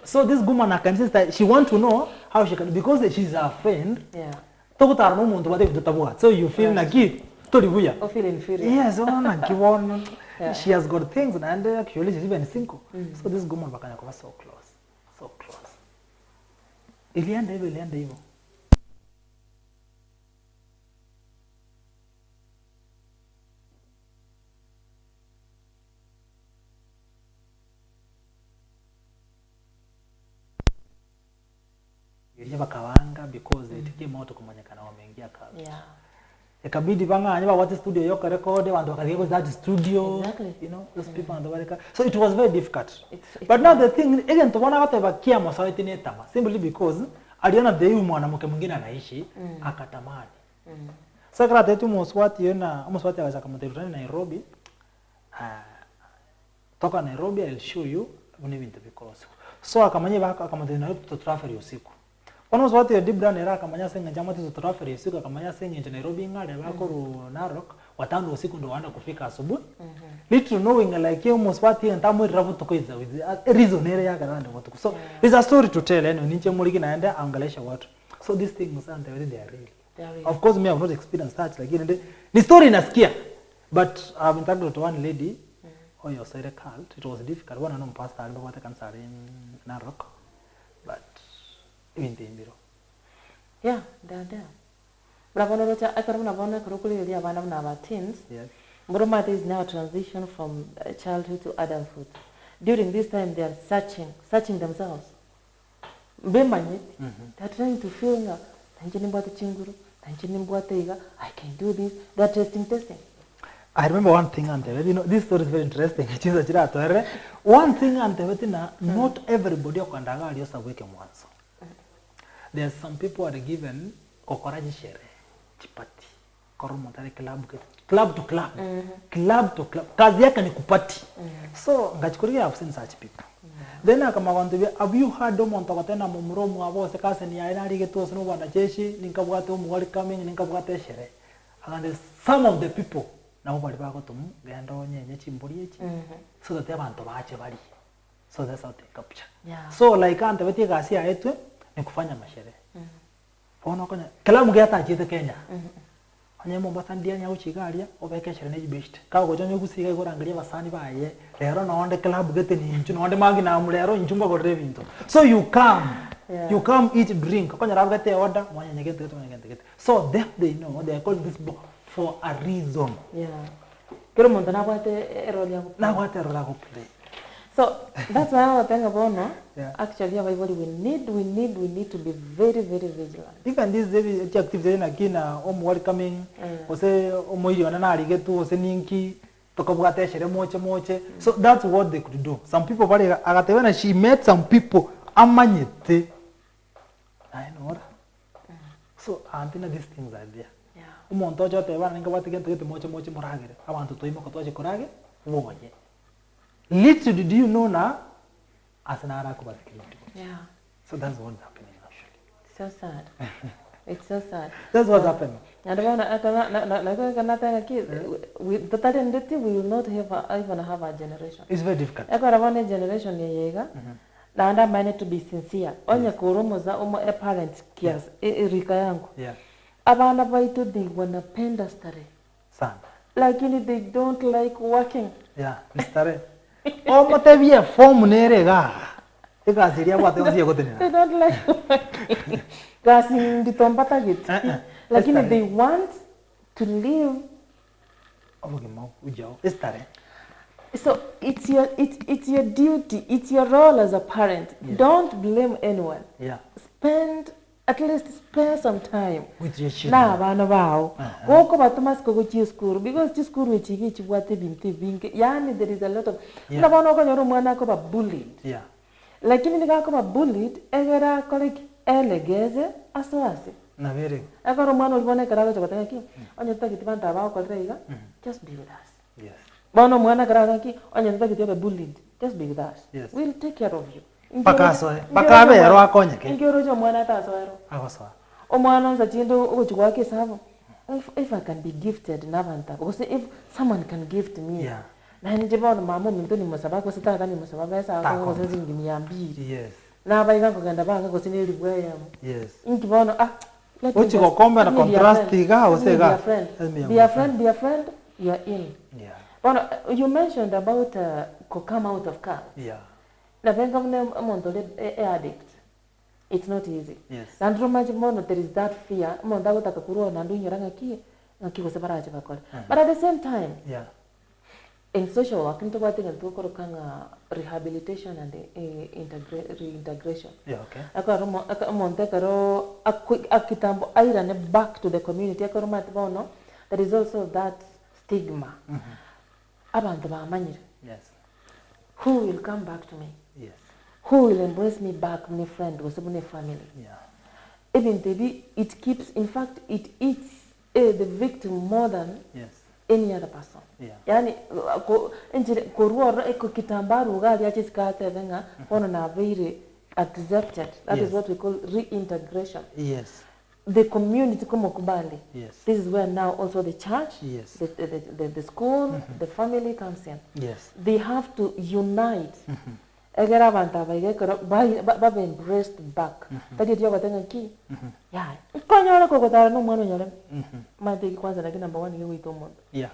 So this woman akansister she want to know how she can because she's a friend. Yeah. Tokutara no muntu bade kutabuha. So you feel like tori buya. I feel inferior. Yes, ona kiwon. She has got things and actually she's even single. So this woman bakanya kwa so close. So close. Ilienda hivyo. Bakawanga because it came out kumanyakana wameingia kazi. Yeah. Ikabidi banganya bawate studio yoka record and wakagego that studio. Exactly. You know those people and the so it was very difficult. But now the thing again to wana watu bakia masaiti ni tama simply because aliona the mwanamke mwingine anaishi akatamani. So kama tetu mswati aweza kama tetu Nairobi. Toka Nairobi I'll show you even to because so akamanya baka kama Nairobi to travel usiku. Ono swati ya deep down era akamanya senga jamati to travel usiku akamanya senga Nairobi ngade bako Narok watano usiku ndo waenda kufika asubuhi. Little knowing like you mswati ntamu ravu tokoiza with a reason area ya garanda watu. So it's a story to tell ninche muliki naenda angalesha watu. So these things and they are real. Of course me have not experienced that like ni story nasikia but I've been talking to one lady or your side cult it was difficult one no pastor and what cancer in Narok but even the biro yeah there bravo no cha akaruna bona kurukuli ya bana na ba teens yes Muromati is now transition from childhood to adulthood. During this time they are searching themselves. Bemanye they're trying to feel na tanjini mbwate chinguru tanjini mbwate iga I can do this they're testing. I remember one thing and you know this story is very interesting. One thing and not everybody okandaga aliosa weke mwanzo. There's some who are given kokoraji shere chipati koromontare club to club kazi yake ni kupati so ngachikuria I've seen such people then akama wantu have you heard omuntu akatena mu muromo abose kase ni yana rige to sino bana jeshi ninkabwate umugari coming ninkabwate shere and some of the people nabo bali bagotumu gendo nyenye chimburi echi so that abantu baache bali so that's how they capture so like ante beti gasi aetwe ni kufanya mashere fono konya kila mugeta achite Kenya anye Mombasa ndia nya uchigaria obeke shere ne best ka gojo nyo gusiga igorangaria basani baye lero no onde club gete ni nchu no onde mangi na mulero nchumba go revinto so you come eat drink konya rabgete order mwanya nyegete gete so they know they call this book for a reason kero muntu nabwate role yako play so that's why I think about no actually everybody we need to be very vigilant even this activity na kina welcoming ose omoiriona na arigetu ose ninki tokobwate shere moche so that's what they could do some people bali agatebana she met some people amanyete I know so antina these things are there umuntu ojo tebana ngabate gete moche muragere abantu toimo kotoje korage ubonye little did you know na asanara kubasikira so that's what's happening actually so sad it's so sad that's what's happening and with the talent we will not even have a generation it's very difficult one generation yega na anda mine to be sincere onye kuromoza a parent kias rika yangu abana baitu they wanapenda stare sana lakini they don't like working stare omotebie form nerega ikaziria bwate onzie gotenera they don't like working kasi nditombata git lakini they want to live obugima ujao stare so it's your duty it's your role as a parent don't blame anyone spend at least spare some time with your children. Na bana bao. Woko batumas ko chi school because chi school we chigi chibwate binti binke. Yani there is a lot of na bana ko nyoro mwana ko ba bullied. Yeah. Lakini nika ko ba bullied egera kolik elegeze aswase. Na very. Agora mwana ulibona karaga chakotanga ki. Onye tutaki tibanta bao kwa reiga. Just be with us. Yes. Bono mwana karaga ki onye tutaki tibe bullied. Just be with us. Yes. We'll take care of you. Pakabe ero akonyeke. Ingiro jo mwana tasoero. Akosa. Omwana nza chindo uchukwa kisabo. If I can be gifted nabanta because if someone can gift me. Yeah. Na njibona mama mintu ni musaba ko sitaka ni musaba pesa ko sezi ngimiyambiri. Yes. Na bayiga kugenda banga ko sineli bweyam. Yes. Ingibona Uchi ko kombe na contrast ga osega. Be a friend, you are in. Yeah. Bono, you mentioned about come out of car. Yeah. Na venga mne montole addict. It's not easy. Yes. Nandro majimono there is that fear. Monda gutaka kuruo nandu nyoranga ki ngiko sebaraje bakole. But at the same time, yeah. In social work into what thing to kanga rehabilitation and reintegration. Yeah, okay. Akaro monte karo akitambo airane back to the community akaro matbono. There is also that stigma. Abantu bamanyire. Yes. Who will come back to me? Yes. Who will embrace me back, my friend, or my family? Yeah. Even maybe it keeps, in fact, it eats the victim more than any other person. Yeah. Yani, koruora eko kitambaru ugali achi skate venga, kono na very accepted. That is what we call reintegration. Yes. The community como kubali. Yes. This is where now also the church, yes. the school, the family comes in. Yes. They have to unite. Egera banta ba embraced back. Tadi tiyo katenga ki. Yeah. Konyora kokotara no mwana nyore. Mate kwanza lakini number 1 yewe itomo. Yeah.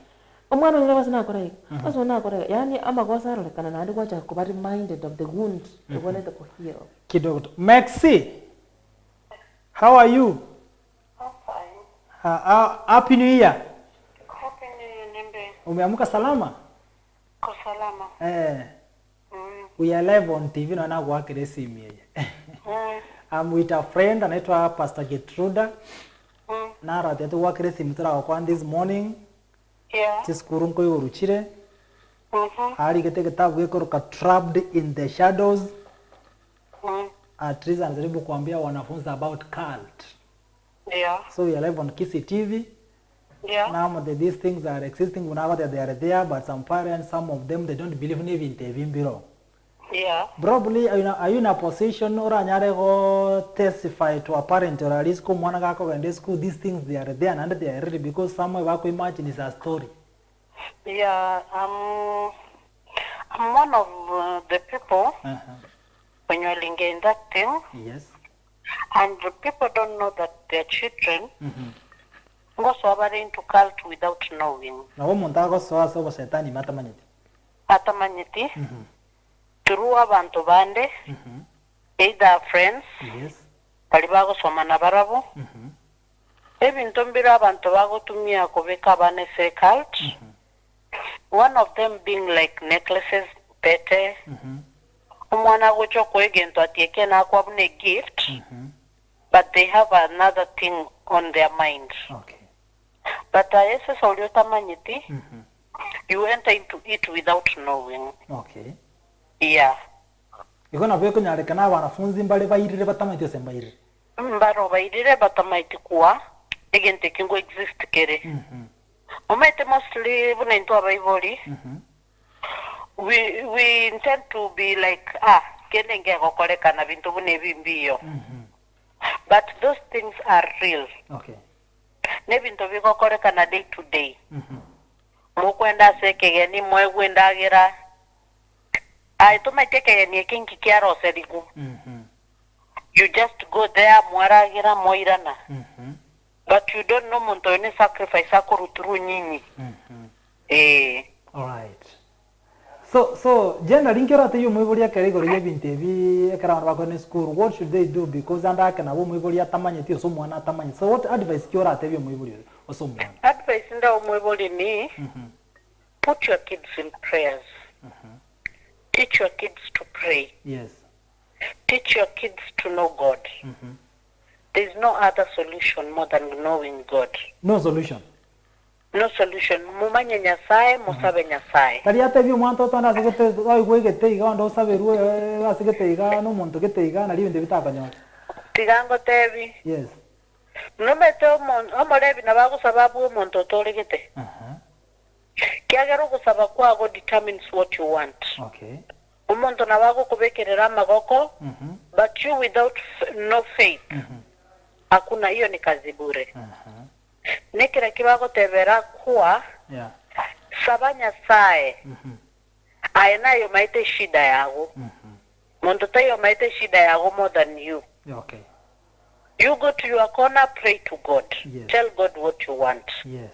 Omwana nyore basina akora hiko. Aso na akora. Yani amakosa aro lekana na ndi kwacha kuba reminded of the wound the one that ko heal. Kidogo. Maxi. How are you? I'm fine. Happy New Year. Happy New Year, Nembe. Umeamka salama? Kwa salama. We are live on TV na nakuwakire simu yeye. I'm with a friend anaitwa Pastor Getruda. Na rati atu wakire simu tura kwa this morning. Yeah. Chiskuru nko yoruchire. Ari kete kitabu yeko trapped in the shadows. At least anajaribu kuambia wanafunzi about cult. Yeah. So we are live on Kisi TV. Yeah. Now these things are existing whenever they are there, but some parents, some of them, they don't believe in even TV biro. Yeah. Probably are you in a position or anyare go testify to a parent or at least come mwana gako and school these things they are there and they are ready because somewhere wako imagine is a story. Yeah. I'm one of the people when you're in that thing. Yes. And the people don't know that their children go so into cult without knowing. Na wo montago so setani matamanyiti. Atamanyiti. Through abantu bande. Either friends. Yes. Bali bagosoma na barabo. Ebintu mbira abantu bagotumia kubeka bane se cult. One of them being like necklaces, pete. Umwana gocho kwegento atieke na kwabune gift. But they have another thing on their mind. Okay. But ese solio tamanyiti. You enter into it without knowing. Okay. Yeah. Iko na bweko nyarekana wanafunzi mbale bayirire batamanyiti sembayire. Mbaro bayirire batamaiti kuwa egente kingo exist kere. Umete mostly bune into abaivoli. We intend to be like kene nge gokoleka na bintu bune bimbiyo. But those things are real. Okay. Nebintu bigokoleka na day to day. Mukwenda sekege ni mwegwenda gira. Tumeteke ni kinki kiaro sediku. You just go there mwaragira moirana. But you don't know muntu ni sacrifice akuruturu nyinyi. All right. So generally nkira te yumu ibuli akarigo yebinte bi ekara bako ne school what should they do because anda kana bo mu ibuli atamanyiti so mwana atamanyiti. So what advice kyora te yumu ibuli oso mwana? Advice nda mu ibuli ni put your kids in prayers. Teach your kids to pray. Yes. Teach your kids to know God. There's no other solution more than knowing God. No solution. No solution. Mumanye Nyasaye, musabe Nyasaye. Kari ate bi mwanto tana sigete oi gwegete iga ndo saberu asigete iga no muntu gete iga na libinde bitakanya. Tigango tebi. Yes. No meto amorebi na bagusaba bu muntu tolegete. Kiagero gusaba kwago determines what you want. Okay. Umuntu na bago kubekerera amagoko. But you without no faith. Hakuna, hiyo ni kazi bure. Nekira kibago tebera kuwa saba Nyasaye. Ayenayo maite shida yago. Muntu tayo maite shida yago more than you. Okay. You go to your corner, pray to God. Yes. Tell God what you want. Yes.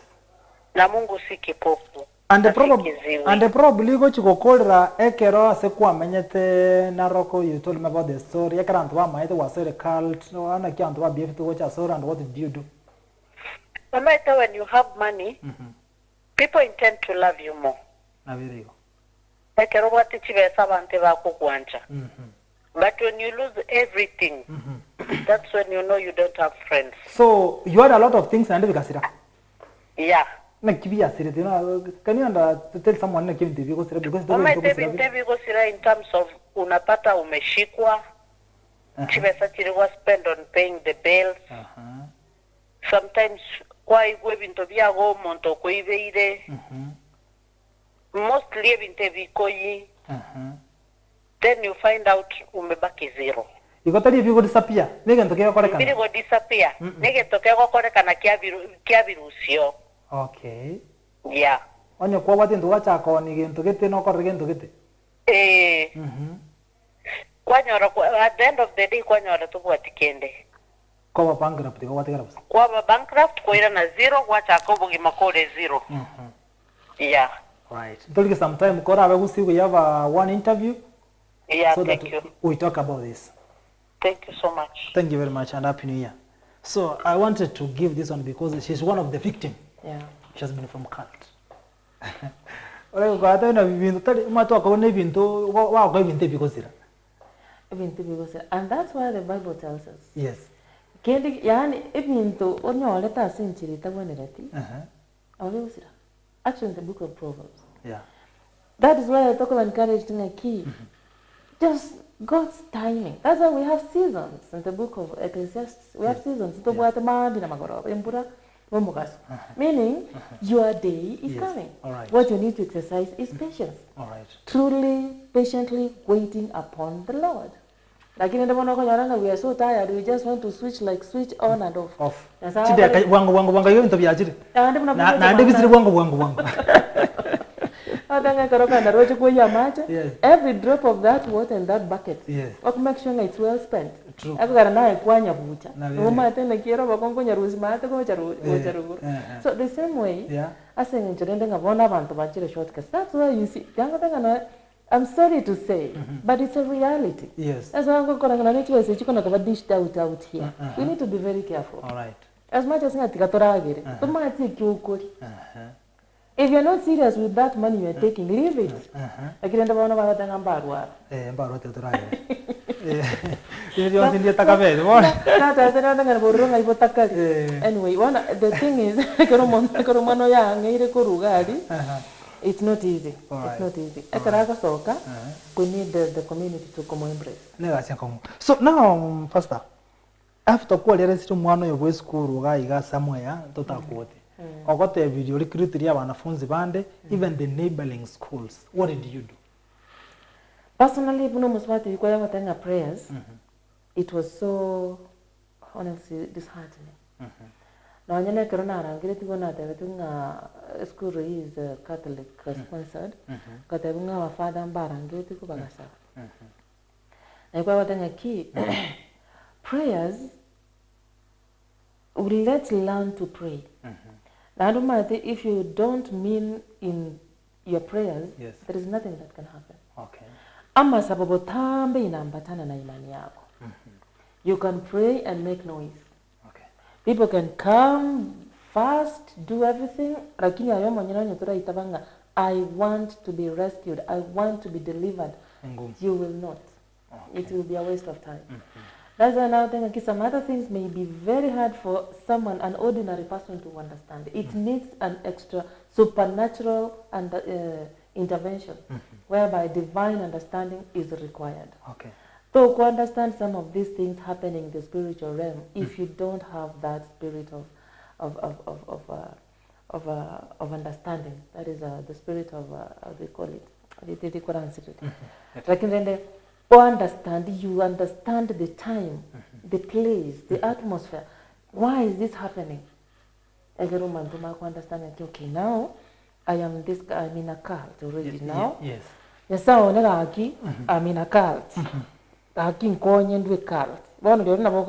Na Mungu si kipofu. And the probably go to Gokolra Ekero Sekwa Menyete Naroko, you told me about the story. Ekarantwa Maite was a cult, no one account to be able to watch a story, and what did you do? No matter when you have money, people intend to love you more. Ekero wati chive sabante bako kuancha. But when you lose everything, that's when you know you don't have friends. So you had a lot of things and yeah. Can you tell someone because in terms of unapata umeshikwa, chivesa chiriwa spend on paying the bills. Sometimes kwa igwe binto biago monto kuibeire. Mostly binto bikoyi. Then you find out umebaki zero. You got to go disappear. Nige tokea kore kana. Go disappear. Nige tokea kore kana kia virusio. Okay. Yeah. Onyo kwa wati ndo wacha ko ni gento gete no kore gento gete. Kwanyora at the end of the day kwanyora tu kwatikende. Kwa bankrupt kwa wati garabs. Kwa bankrupt kwa ira na zero wacha ko bugi makore zero. Yeah. Right. Tolike sometime kora abegusi we have one interview. Yeah, so thank that you. We talk about this. Thank you so much. Thank you very much and happy new year. So I wanted to give this one because she's one of the victims. Yeah. She has been from cult. Ore kwa tena bintu tali mato akone bintu wa kwa bintu bikosira. Bintu bikosira. And that's why the Bible tells us. Yes. Kendi yani bintu onyole ta sinchiri tabonelati. Awusira. Actually in the book of Proverbs. Yeah. That is why I talk about encouraging a key. Just God's timing. That's why we have seasons in the book of Ecclesiastes. We have seasons. Meaning, your day is coming. Right. What you need to exercise is patience. All right. Truly, patiently waiting upon the Lord. Like in the morning, we are so tired, we just want to switch on and off. Off. Wangu yo ntabia ajiri. Na ande bisiri wangu. Yes. Every drop of that water in that bucket. Yes. Make sure it's well spent. True. So the same way, that's why you see, I'm sorry to say, but it's a reality. Yes. That's why I'm going to dish out here. We need to be very careful. All right. As much as if you're not serious with that money you're taking, leave it. Anyway, the thing is, it's not easy. It's not easy. We need the community to come embrace. So now, Pastor, after quality one of your school, I got somewhere to talk about it. I got a video recruit even the neighboring schools. What did you do? Personally, prayers, it was so honestly disheartening. Now, school is Catholic sponsored. Our father prayers, let's learn to pray. Now, no matter if you don't mean in your prayers, there is nothing that can happen. Okay. You can pray and make noise. Okay. People can come fast, do everything. I want to be rescued. I want to be delivered. You will not. Okay. It will be a waste of time. That's why now I think some other things may be very hard for someone, an ordinary person, to understand. It needs an extra supernatural intervention, whereby divine understanding is required. Okay. So to understand some of these things happening in the spiritual realm, if you don't have that spirit of understanding, that is the spirit of how do you call it? Like then you understand the time, the place, the atmosphere. Why is this happening? Every woman to understand it. Okay, now I am this. I'm in a cult already now. Yes. Yes, I'm in a cult. Cult. One day, no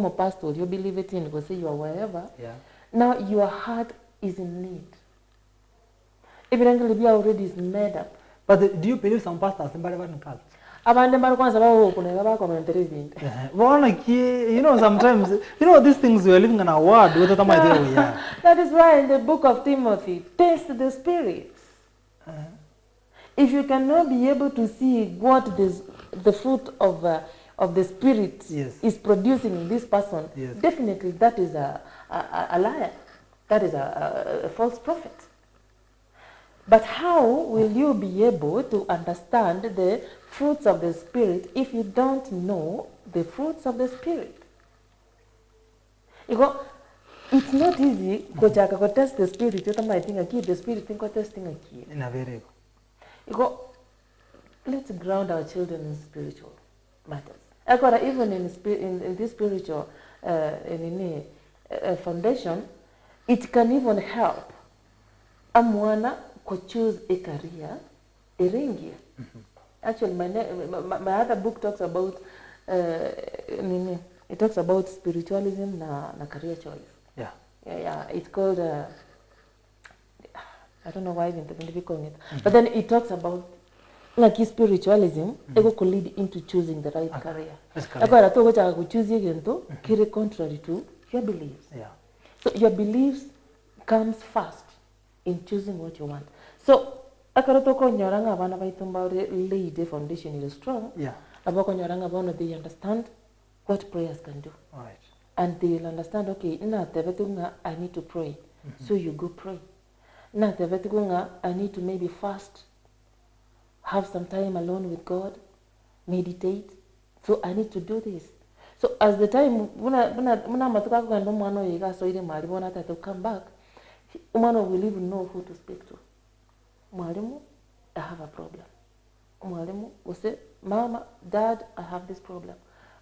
pastor, you believe it in, go say you are wherever. Yeah. Now your heart is in need. Evidently, already is made up. But do you believe some pastors in Barivan cult? You know, sometimes, you know, these things we are living in a world. That is why in the book of Timothy, taste the spirits. If you cannot be able to see what the fruit of the spirit is producing in this person, definitely that is a liar. That is a false prophet. But how will you be able to understand the fruits of the spirit if you don't know the fruits of the spirit? It's not easy to test the spirit. The spirit think testing a key. Let's ground our children in spiritual matters. Even in this spiritual foundation, it can even help Amwana could choose a career, a ringia. Actually, my other book talks about it talks about spiritualism na career choice. Yeah. It's called I don't know why I'm calling it, but then it talks about like spiritualism. It could lead into choosing the right career. I thought to choose again contrary to your beliefs. Yeah. So your beliefs comes first in choosing what you want. So, akaratoko nyoranga bana baitumba lay the foundation is strong. Yeah. Abako nyoranga bana they understand what prayers can do. Right. And they'll understand, okay, na tevetunga I need to pray. So you go pray. Na tevetunga I need to maybe fast, have some time alone with God, meditate. So I need to do this. So as the time muna matuka kwa ndo mwana yiga so ile mali bona to come back, umwana will even know who to speak to. Mwalimu, I have a problem. Mwalimu will say, Mama, Dad, I have this problem.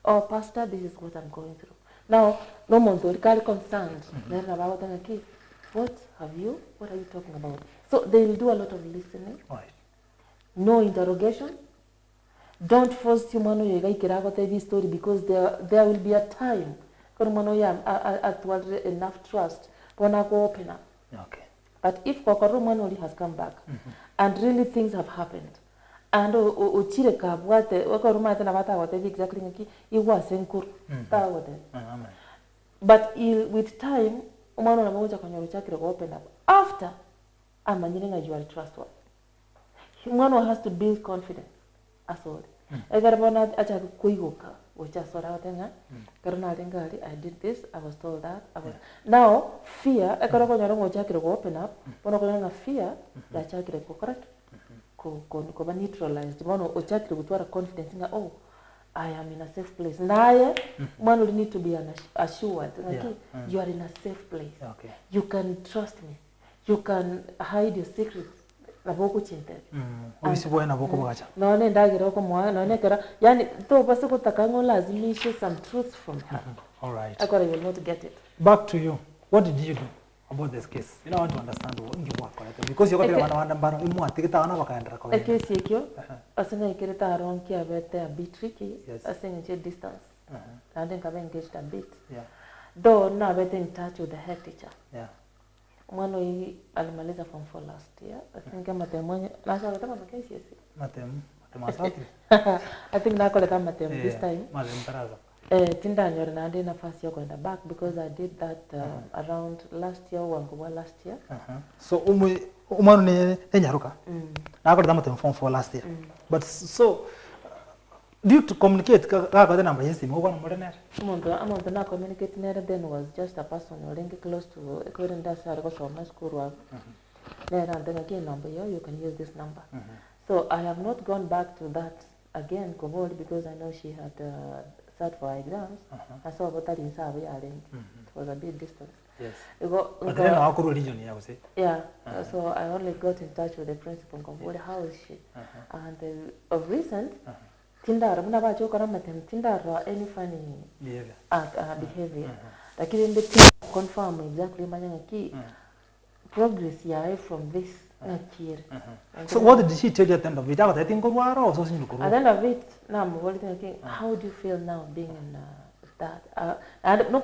Or Pastor, this is what I'm going through. Now, no one is concerned. Then about what are you talking about? So they will do a lot of listening. Right. No interrogation. Don't force humano this story because there will be a time enough trust to open up. Okay. But if Kokorumano has come back and really things have happened, and Ochireka, what exactly it was enkur. But with time, Umano open up. After you are trustworthy. Humano has to build confidence as well. I did this, I was told that. Now, fear, open up, fear, correct? Neutralized. Confidence, oh, I am in a safe place. Now, one will need to be assured. You are in a safe place. Okay. You can trust me. You can hide your secrets. Naboko chinte. Ubisiboe naboko bagacha. Naone ndagira ko mwa naone kera yani to basi kutakango lazimishe some truths from her. All right. I will not get it. Back to you. What did you do about this case? You know, I want to understand what you work correctly because you got to understand imu atikita ana bakaendra kwa. Case yekyo asina ikireta aronki abete a bit tricky. Asina che distance. And then come engaged a bit. Yeah. Though now abete in touch with the head teacher. Yeah. Mwana hii alimaliza form 4 last year. I think matemwenye nasa kama vacancy yesi. Matem asati. I think nakoleta matem this time. Matem taraza. Tinda nyori na andi nafasi yako kwenda back because I did that around last year wangu last year. So umanu ne nyaruka. Nakoleta matem form 4 last year. But so Do you to communicate kaka the number yesi mo kwa number net? Amonto na communicate nere then was just a person link close to according to that go my school work. Then again number you can use this number. So I have not gone back to that again because I know she had sat for exams. I saw about that in Savi Island. It was a bit distant. Yes. But then our region, I would say. Yeah. So I only got in touch with the principal of how is she? And of recent, Tindar, muna chokora matem Tindar any funny behavior. Like in the confirm exactly manyanga ki progress from this. So what did she tell you at the end of it? I think or so at the end of it, now I'm thinking, how do you feel now being in that? And no,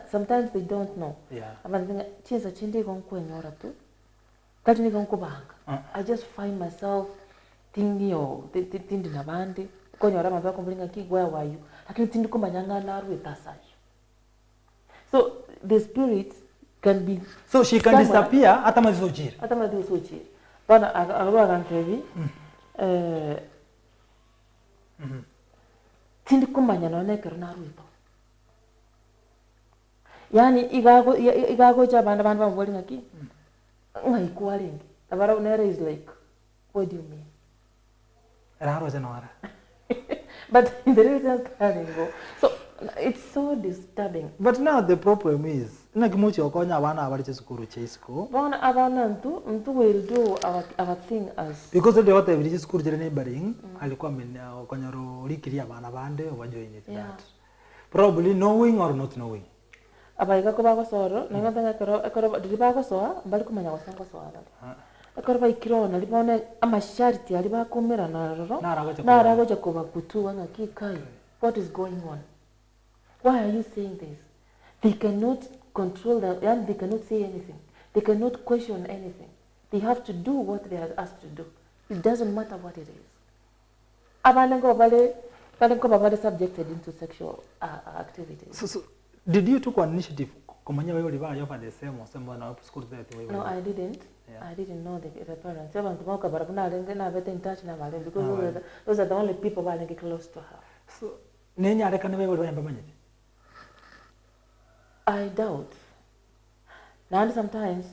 sometimes they don't know. Yeah. I just find myself thinking, where were you? So the spirit can be. So she can disappear at a mazuchi. At a mazuchi. But I can tell you, Tindikumanya no neker na ruito. Yani igago jabanda banda bawoli ngaki. Ngai kwalingi. Abara unere is like, what do you mean? Raro janora. But the reason so it's so disturbing. But now the problem is, nakimuchi okonya abana abali chesukuru chesko. Bona abana ntu will do our thing as because the what every school jere neighboring alikuwa okonya ro likiria abana bande obajoin it that. Probably knowing or not knowing. Abaika ko bago soro, nanga ekoro dibago soa, bali kumanya wasango soa. Ekoro baikirona libone amasharti ali bakumira na roro. Na ragoja kuba kutua ngaki kai. What is going on? Why are you saying this? They cannot control them, they cannot say anything. They cannot question anything. They have to do what they are asked to do. It doesn't matter what it is. Abanengo bale subjected into sexual activities. So did you took one initiative? The same school no, I didn't. Yeah. I didn't know the parents. In touch because those are the only people who are close to her. So, I doubt. Now sometimes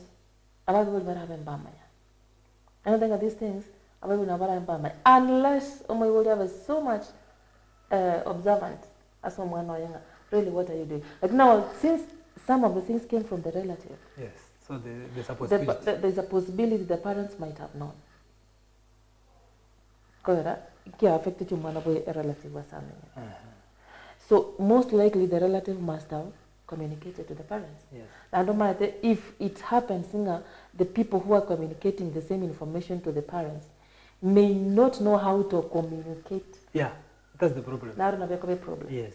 I will never have I don't think of these things. I will never have unless we will have so much observant as someone knowing really what are you doing. Like now, since some of the things came from the relative. Yes. So there's a possibility. There's a possibility the parents might have known. Affected you a relative or something. So most likely the relative must have communicated to the parents. Yes. And no matter if it happens, the people who are communicating the same information to the parents may not know how to communicate. Yeah, that's the problem. That's a problem. Yes.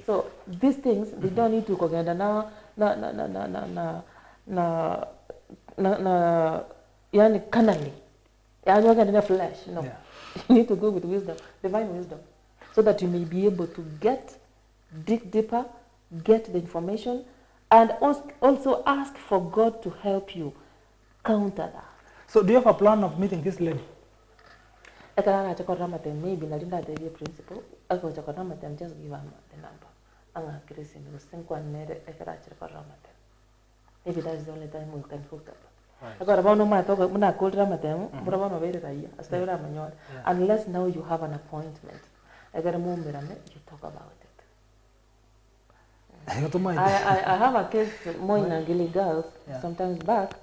So these things they don't need to go yani carnally. In the flesh. No. Yeah. You need to go with wisdom, divine wisdom, so that you may be able to dig deeper, get the information, and also ask for God to help you counter that. So do you have a plan of meeting this lady? Maybe Nalinda the principal. I go to Ramadan, just give him the number. Maybe that's the only time we can hook up. Unless now you have an appointment. You talk about it. I have a case more in Angeli girls sometimes back.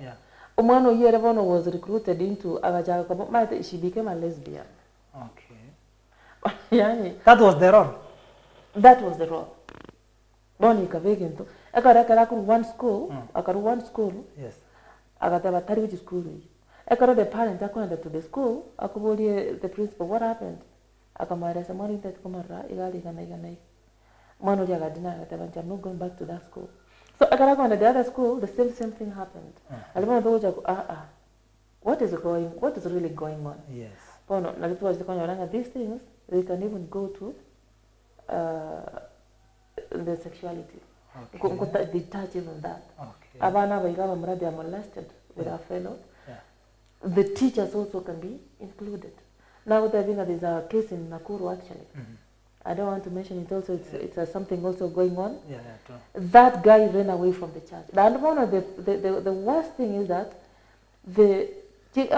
Umano Yerevono was recruited into Avajaga. She became a lesbian. Okay. That was the role. That was the role. Boni Kavegento. I got one school. I got one school. Yes. I got a which school. I got the parents. I connected to the school. I could the principal. What happened? I come out as a morning that come out. I'm not going back to that school. So I got to the other school. The same thing happened. I don't know what is really going on? Yes. These things they can even go to the sexuality. Okay. They touch even that. Okay. Abana they are molested with our fellow. Yeah. The teachers also can be included. Now there's a case in Nakuru actually. I don't want to mention it also, it's something also going on. True. That guy ran away from the church. And one of the worst thing is that they hid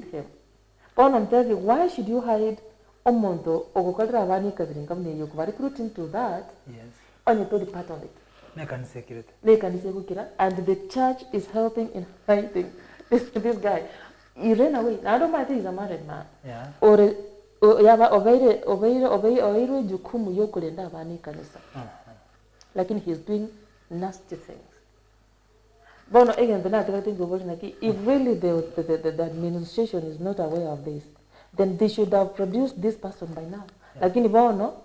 him. But I'm telling you, why should you hide Omondo or recruit into that? Yes. On your part of it. And the church is helping in hiding this guy. He ran away. I don't mind he's a married man. Yeah. Or jukumu yokulenda abani kanisa. Like he's doing nasty things. But again, if really the administration is not aware of this, then they should have produced this person by now. Like in Bono,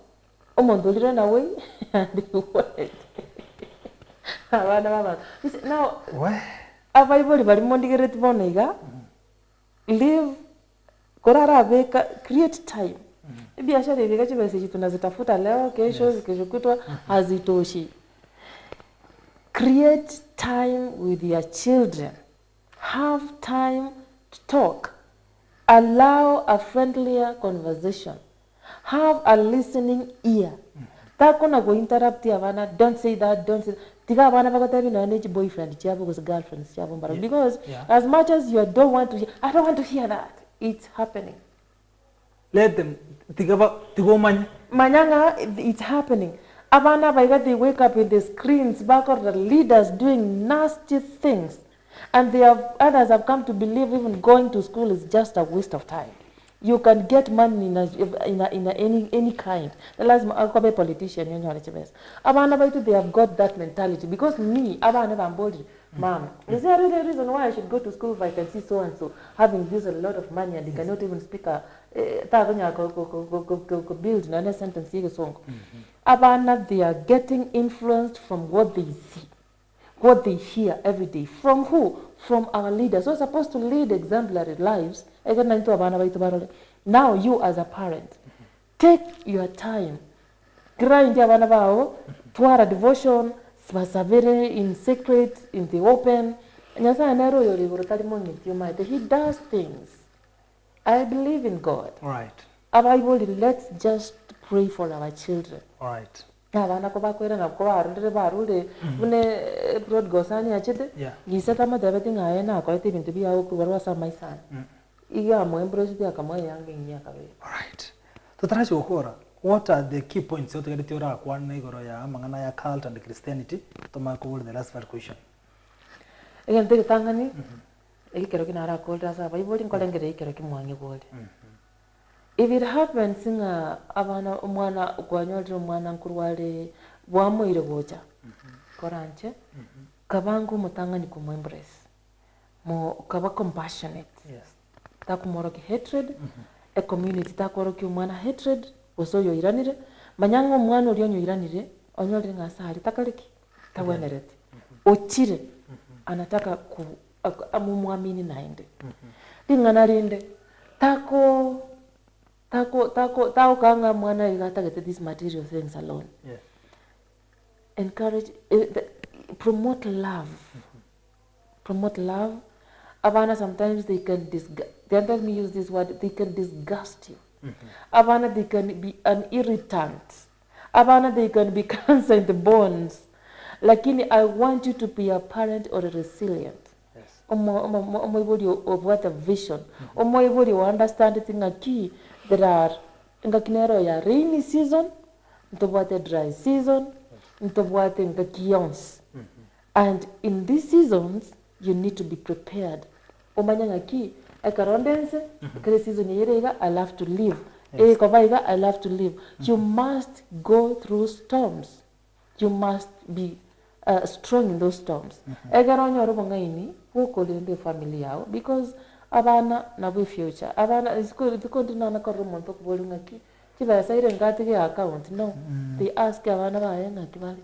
Omondo ran away and they went. Now, everybody live, create time. Biashara hivi basi tunazitafuta leo kesho kutwa hazitoshi. Create time with your children. Have time to talk. Allow a friendlier conversation. Have a listening ear. Takona go interrupt avana, don't say that, don't say that. Tiga avana bagotabi na age boyfriend chabo because girlfriend chabo because as much as you don't want to hear, I don't want to hear that. It's happening. Let them tigo manyanga, it's happening. Avana by that they wake up with the screens back of the leaders doing nasty things. And others have come to believe even going to school is just a waste of time. You can get money in any kind. The last politician, you know, they have got that mentality. Because me, Mom, is there really a reason why I should go to school if I can see so and so having this a lot of money and they cannot even speak a build another sentence song. They are getting influenced from what they see, what they hear every day. From who? From our leaders. We're supposed to lead exemplary lives. Now you as a parent, take your time. Grind your devotion, in secret, in the open. He does things. I believe in God. All right. Let's just pray for our children. All right. Abana ko bakwera na ko barule bune broad gosani achete gisata ma debeti ngaye na ko ibintu biyawo ku barwa sa maisana iya mo embrace dia kama yange nya kabe. All right. Tutaraje ukora. What are the key points yote kati ora kwa na igoro ya mangana ya cult and Christianity? Toma ko the last question. Again te tangani kero kinara ko sa Bible ko lengere kero kimwangi ko. If it happens nga abana umwana gwanyolre umwana nkurwale bwamuire bocha koranche kabangu mutangani ku embrace mo kaba compassionate takumoroki hatred a community takoroki umwana hatred osoyo iranire manyango umwana uri onyo iranire onyolre nga sari takaliki tawenerete ochire anataka ku amumwamini naende lingana rinde tako kanga mwana igata these material things alone. Yes. Encourage, promote love. Promote love. Abana sometimes they can let me use this word, they can disgust you. Abana they can be an irritant. Abana they can be cancer in the bones. Lakini I want you to be a parent or a resilient. Omoibodi of what a vision. Omoibodi who understand it in a key. There are kinero ya rainy season, a dry season, and in these seasons you need to be prepared. Omanyanga ki ekarondense kile season yerega I love to live. I love to live. You must go through storms. You must be strong in those storms. Egaronyo robonga ini ukolende family yao because abana na we future abana is good because na ko rumonto ko bolunga ki tiba saire ngati ke account no they ask abana ba yenga tibali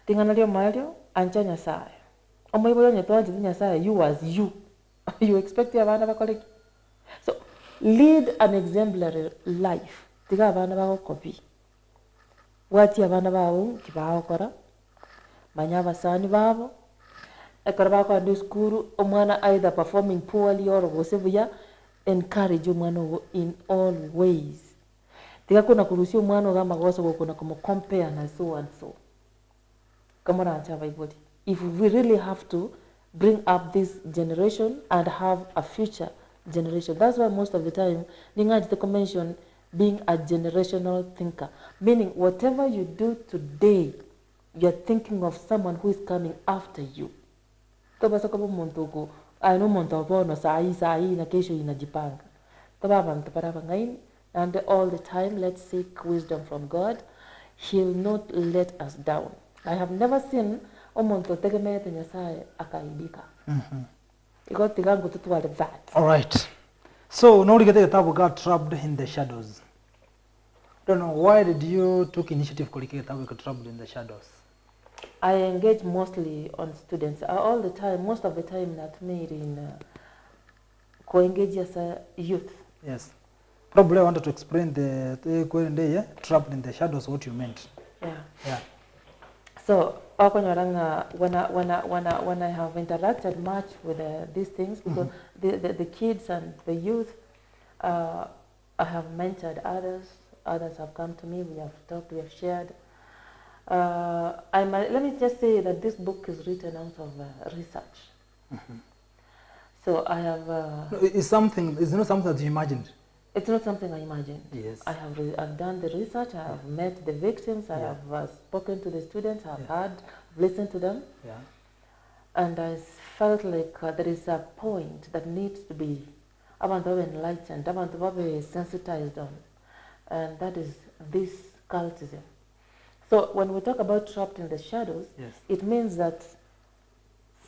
tingana lyo malyo anchanya sayo omoibo nyo to nya sayo you as you expect abana ba collect so lead an exemplary life tiga abana ba ko copy wati abana ba kibao kora manya basani babo ekaraba kwa ndu skuru omwana either performing poorly or gosebuya encourage omwana in all ways tiga kuna kurusia omwana ga magoso gukuna como compare na so and so kamara acha Bible. If we really have to bring up this generation and have a future generation, that's why most of the time ninga to mention being a generational thinker, meaning whatever you do today you're thinking of someone who is coming after you. Toba sako muntu ko ano muntu bono sai na kesho inajipanga toba bantu para bangain, and all the time let's seek wisdom from God. He'll not let us down. I have never seen omuntu tegemete nyasaye akaibika. Iko tigango tutwale that. All right. So now we get the tabu got trapped in the shadows. Don't know why did you took initiative to tabu got trapped in the shadows? I engage mostly on students all the time. Most of the time, not me in co-engage as a youth. Yes. Probably I wanted to explain the trapped in the shadows. What you meant? Yeah. So when I have interacted much with these things, because the kids and the youth, I have mentored others. Others have come to me. We have talked. We have shared. Let me just say that this book is written out of research. So I have. It's not something that you imagined. It's not something I imagined. Yes. I've done the research. I have met the victims. I have spoken to the students. I've listened to them. Yeah. And I felt like there is a point that needs to be enlightened, sensitized on, and that is this cultism. So when we talk about trapped in the shadows, it means that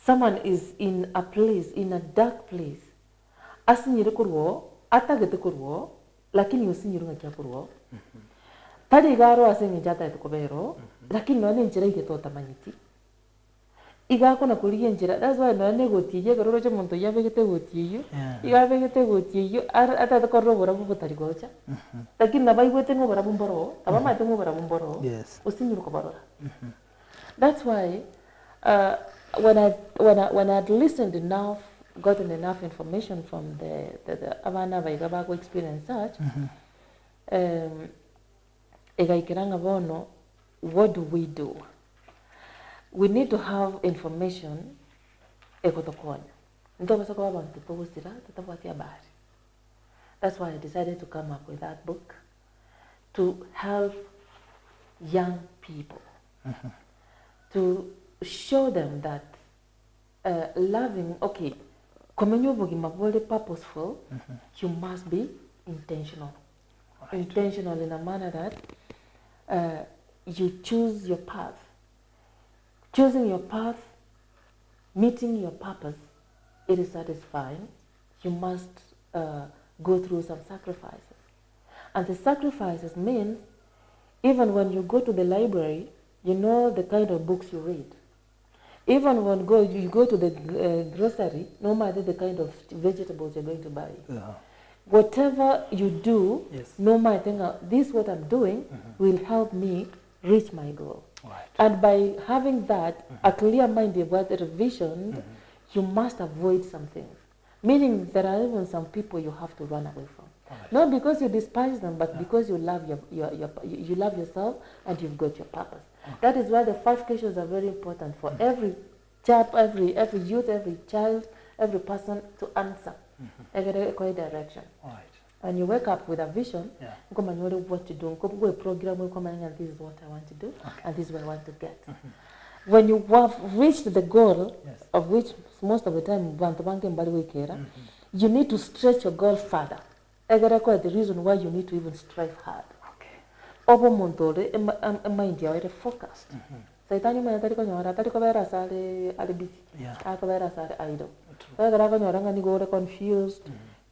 someone is in a place, in a dark place. Asinyirikurwo, atagetikurwo, lakini usinyirunga kyakurwo. Tadi garo asinjata etukobero, lakini no nenjira igetota manyiti. Iga kuna kuliye njira. That's why no negotiye garoro je muntu yabegete gotiye. Iga begete gotiye atatakoro bora butari gocha. Lakini nabaigwete ngo bora bumboro, abamate ngo bora bumboro. Yes. Usinyuruko barora. That's why when I had listened enough, gotten enough information from the abana baigabago experience search, igaikiranga bono, what do we do? We need to have information ekotokonya. Ndoba sako abantu tugusira tutafuatia habari. That's why I decided to come up with that book to help young people, to show them that loving, okay, purposeful, you must be intentional. Right. Intentional in a manner that you choose your path. Choosing your path, meeting your purpose, it is satisfying. You must go through some sacrifices. And the sacrifices mean, even when you go to the library, you know the kind of books you read. Even when you go to the grocery, no matter the kind of vegetables you're going to buy. Whatever you do, no matter this what I'm doing will help me reach my goal. Right. And by having that, a clear mind about the vision, you must avoid some things. Meaning there are even some people you have to run away from. Right. Not because you despise them, but because you love you love yourself and you've got your purpose. Okay. That is why the 5 questions are very important for every child, every youth, every child, every person to answer. Every direction. Right. And you wake up with a vision, you come and know what to do. Go a program, you come and this is what I want to do, and this is what I want to get. When you have reached the goal, of which most of the time you need to stretch your goal further. The reason why you need to even strive hard. Obo montore mind you are focused. Saitani mind atari vera sale busy. Vera sale idle. Vera confused.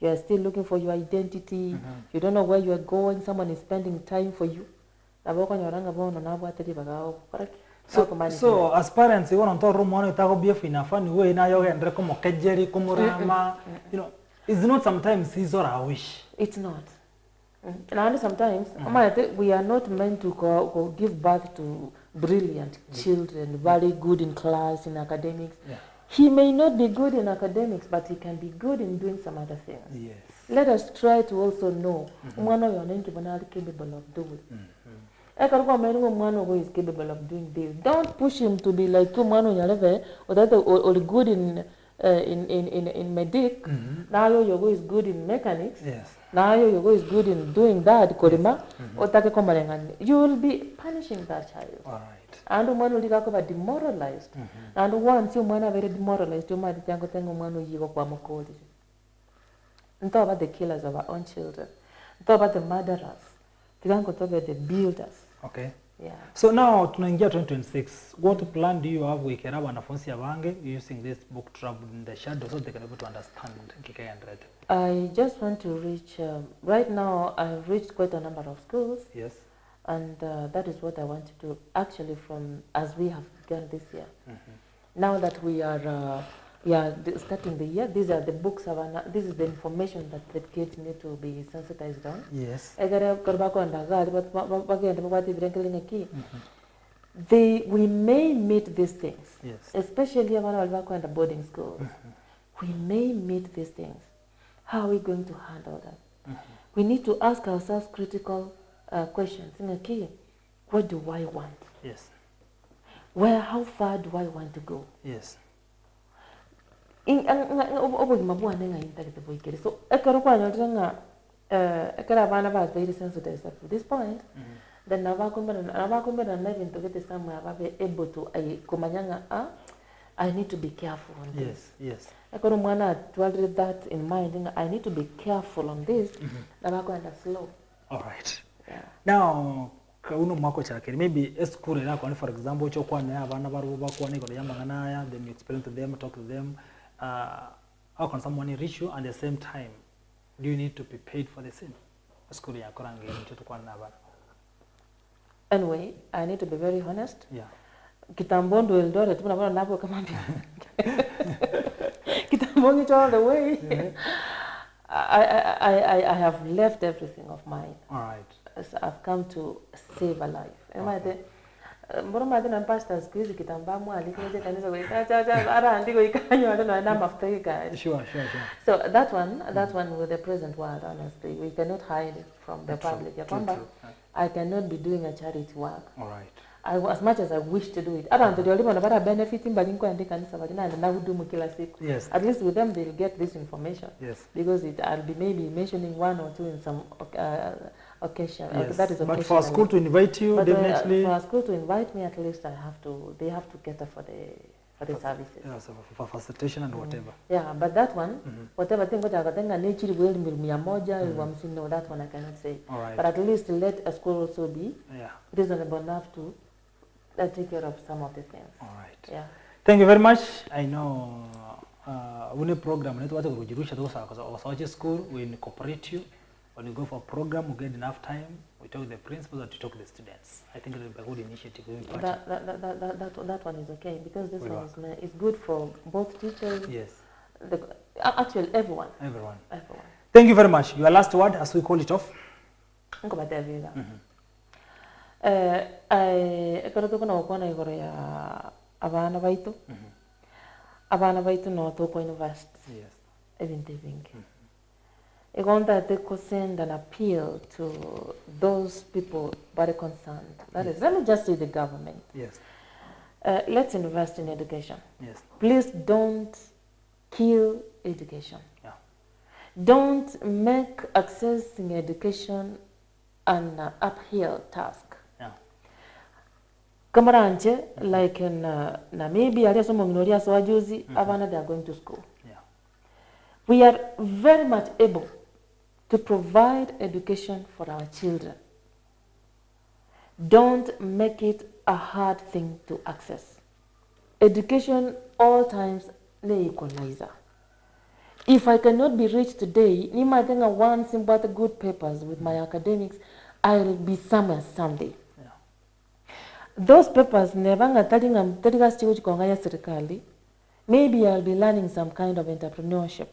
You are still looking for your identity. You don't know where you are going. Someone is spending time for you. So as parents, you want to you know, it's not sometimes his or our wish. It's not. And sometimes we are not meant to give birth to brilliant children, very good in class, in academics. He may not be good in academics, but he can be good in doing some other things. Yes. Let us try to also know umwana oyo is capable of doing. Umwana is capable of doing this. Don't push him to be like umwana oyo or that or good in medic. Now your is good in mechanics. Yes. Now your is good in doing that. You will be punishing that child. All right. And umwana will be demoralized. And once you are very demoralized, you might think about the killers of our own children. Talk about the murderers. Talk about the builders. Okay. Yeah. So now tunaingia 2026. What plan do you have wikera wanafunzi abange using this book Trouble in the Shadow so they can be able to understand Kike and Red? I just want to reach right now I've reached quite a number of schools. Yes. And that is what I want to do actually from as we have begun this year. Now that we are starting the year, these are the books this is the information that the kids need to be sensitized on. Yes. We may meet these things. Yes. Especially when we are going to boarding schools. We may meet these things. How are we going to handle that? We need to ask ourselves critical questions. What do I want? Yes. How far do I want to go? Yes. So very sensitive up to this point. Then to get somewhere able to I need to be careful on this. Yes. I told that in mind. I need to be careful on this. Slow. All right. Yeah. Now uno mwako chake maybe a school yako for example chokwa na abana baru bakwa ni ko yamba nganaya then you explain to them, talk to them. How can someone reach you at the same time? Do you need to be paid for the same? School yako rangi mtoto kwa na abana. Anyway, I need to be very honest. Yeah. Kitambondo Eldoret tunabona napo kama mbi. Kitambondo all the way. I have left everything of mine. All right. So I've come to save a life. Mbona made na pastors squeeze kitamba mwali kile kanisa kwa ara andiko ikanyo I don't know I'm after you guys. Sure. So that one with the present world, honestly, we cannot hide it from the public. True. I cannot be doing a charity work. All right. As much as I wish to do it. I don't know benefiting but Yes. At least with them they'll get this information. Yes. Because I'll be maybe mentioning one or two in some occasion. Yes. That is but for a school to invite you, definitely. For a school to invite me, at least they have to cater for the services. Yeah, so for facilitation and whatever. Yeah, but that one, whatever thing nature will no, that one I cannot say. All right. But at least let a school also be reasonable enough to take care of some of the things. All right. Yeah. Thank you very much. I know one program to school we incorporate you. When you go for a program, we get enough time. We talk to the principals and we talk to the students. I think it will be a good initiative. That one is okay because this one is good for both teachers. Yes. Actually, everyone. Thank you very much. Your last word as we call it off. Abana baitu no toko university. Yes. Even they think. I want that they could send an appeal to those people very concerned. That is, let me just say the government. Yes. Let's invest in education. Yes. Please don't kill education. Yeah. Don't make accessing education an uphill task. Yeah. Kamaranje, like in Namibia, they are going to school. Yeah. We are very much able to provide education for our children. Don't make it a hard thing to access. Education, all times, the equalizer. If I cannot be rich today, I might think I want some good papers with my academics, I'll be somewhere someday. Yeah. Those papers, maybe I'll be learning some kind of entrepreneurship.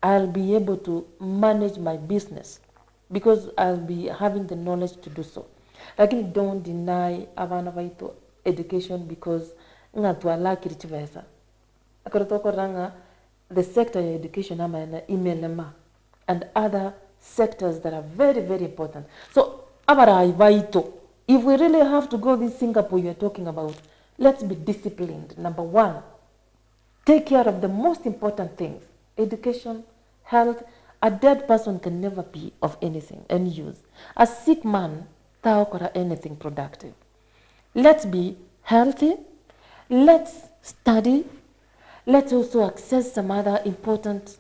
I'll be able to manage my business because I'll be having the knowledge to do so. Like, don't deny abana baito education because Akarotoko ranga the sector of education ama na imelema and other sectors that are very, very important. So, abara ivaito. If we really have to go this Singapore you're talking about, let's be disciplined. Number one, take care of the most important things. Education, health. A dead person can never be of anything, any use. A sick man, taokora anything productive. Let's be healthy. Let's study. Let's also access some other important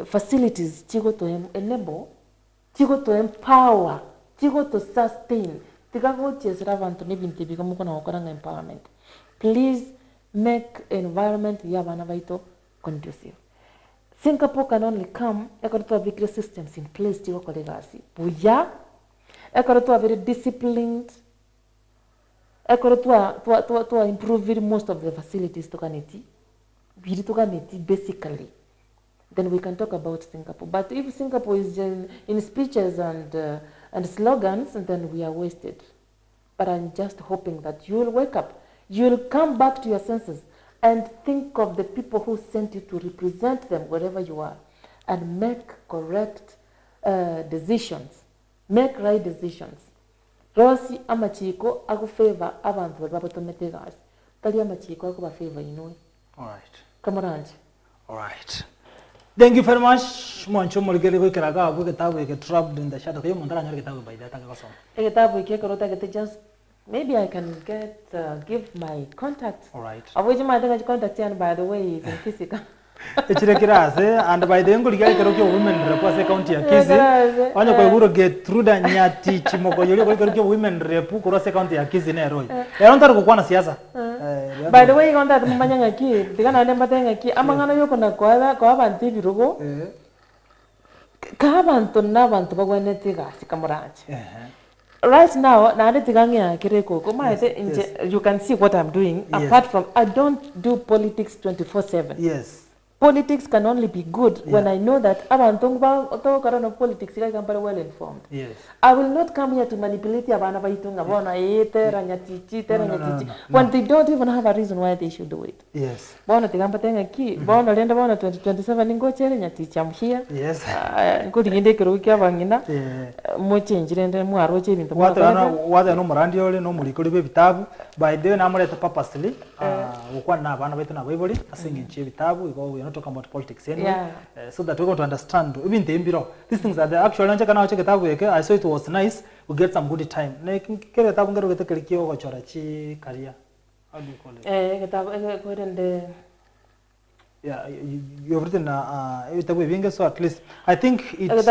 facilities to enable, to empower, to sustain. Empowerment. Please make environment conducive. Singapore can only come to bigger systems in place to work legacy. Buya, to very disciplined. To improve most of the facilities to kaneti, basically. Then we can talk about Singapore. But if Singapore is in speeches and slogans, then we are wasted. But I'm just hoping that you will wake up, you will come back to your senses, and think of the people who sent you to represent them wherever you are, and make correct decisions, make right decisions. Rosi amachiko agu favor abantu babatomete tali amachiko agu ba favor inoi. All right. Kamaranje. All right. Thank you very much. Mwancho mulgele ko kiraga abu kitabu ke trapped in the shadow ke mondara nyori kitabu by that ka so. Kitabu ke korota ke just maybe I can get give my contact. All right. Avoid my contact and by the way is in Kisika. And by the end of the women represent county Akizi. When you get through the Nyati Chimoko, you go women repu Kurose County Akizi Neroi. I don't know what siasa. By the way, on that Manyanga key, the Gana Nembatanga key, Amangana Yokona Koava and TV Rugo. Kavan to Navan to Baguanetiga, Sikamaraj. Right now, Nadatiganga Kireko, you can see what I'm doing. Apart from, I don't do politics 24/7. Yes. Politics can only be good when I know that politics I am very well informed. Yes. I will not come here to manipulate when they don't even have a reason why they should do it. Yes. I'm here. Yes. By the way, purposely not talking about politics anyway, so that we're going to understand. Even these things are the actual. I saw it was nice. We get some good time. Career. How do you call it? Yeah, you've written so at least I think it's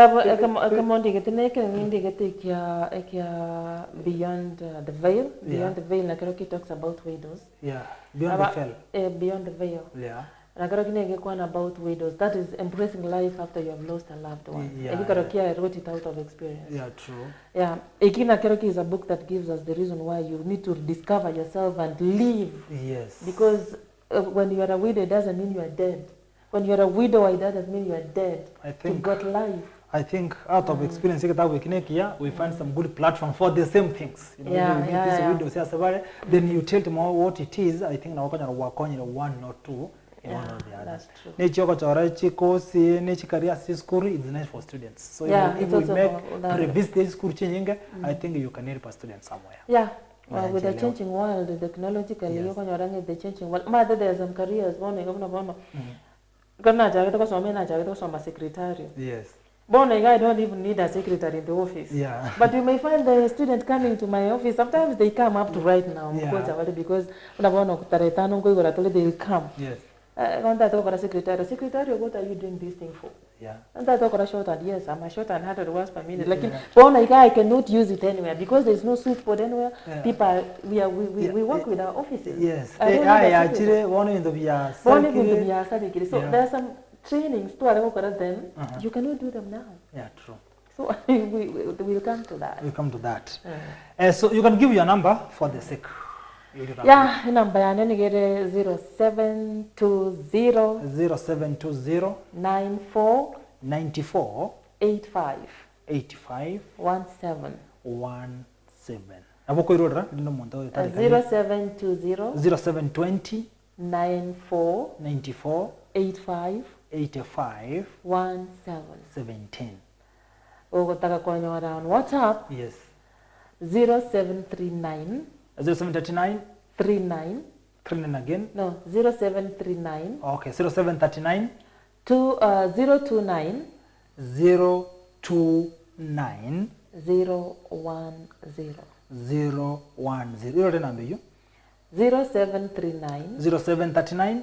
beyond the veil. Beyond the veil, Nakaroki talks about widows. Yeah, beyond the veil. Beyond the veil. Yeah. About widows. That is embracing life after you have lost a loved one. Yeah. I wrote it out of experience. Yeah, true. Yeah. Ekina Keroki is a book that gives us the reason why you need to discover yourself and live. Yes. Because when you are a widow, it doesn't mean you are dead. When you are a widow, it doesn't mean you are dead. I think you've got life. I think out of experience we find some good platform for the same things. You know, then you tell them what it is. I think now work on one or two. That's true. School is nice for students. So if we make visit school changing, I think you can help a student somewhere. Yeah. Well, with the changing world, technologically, the changing world. There are some careers. Yes. I don't even need a secretary in the office. Yeah. But you may find the student coming to my office. Sometimes they come up to right now because they'll come. Yes. Secretary, what are you doing this thing for? Yeah. And I talk about short and yes, I'm a short and 100 words per minute. Like I cannot use it anywhere because there's no switchboard anywhere. Yeah. People, we work with our offices. Yes. Actually, one in the So there are some trainings to then you cannot do them now. Yeah, true. So we'll come to that. We'll come to that. So you can give your number for the sake. Yeah, number 0720 94 85 17 0720 0720 94 94 85 85 17. 17. Ogotaka kunyora on WhatsApp Yes. 0739 0739 39 39 again. no 0739 Okay, 0739 029 029 010 010. Hiyo tena ndio hiyo. 0739 0739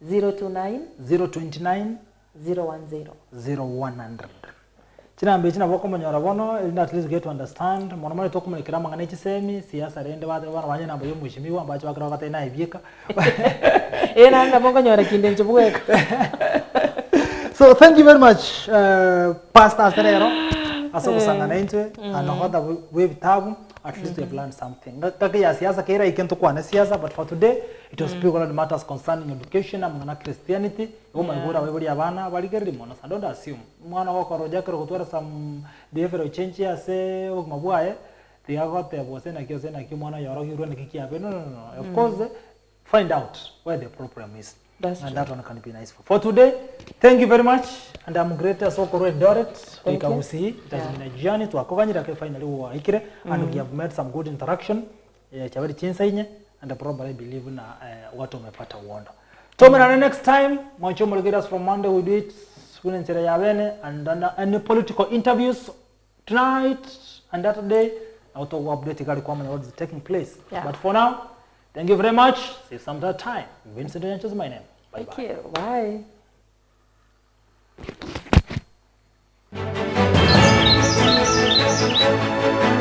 029 029 010. 0100. China mbe china boko manyora bono at least get to understand mono mali to kumulekera mangane chisemi siasa rende bana banye namba yo mushimiwa ambacho bakira bakata ina ibyeka. Ena ndabonga nyora kinde nchibweka. So thank you very much Pastor Serero asokusangana into another way vitabu at least we have learned something. Ngakake ya siasa kera ikento kwa na siasa but for today it was speak on matters concerning education and Christianity. Uma igura webuli abana baligeri mono so don't assume mwana wako roja kero kutwara some behavioral change ase ogmabwae tiagote bose na kiose na kimwana yoro hiru na kikiabe no of course find out where the problem is. That's and true. that one can be nice for today. Thank you very much and I'm great as Okoro Doret ikabusi it has been a journey to akoganyira ke finally wa ikire and we have made some good interaction chabari chinsa inye and I probably believe na watu wamepata uondo. Tomera next time mwacho mulgeras from Monday we do it when nchere yabene and any political interviews tonight and that day auto update kali kwa what is taking place. But for now thank you very much. See you some other time. Vincent Onyancha is my name. Bye bye. Thank you. Bye.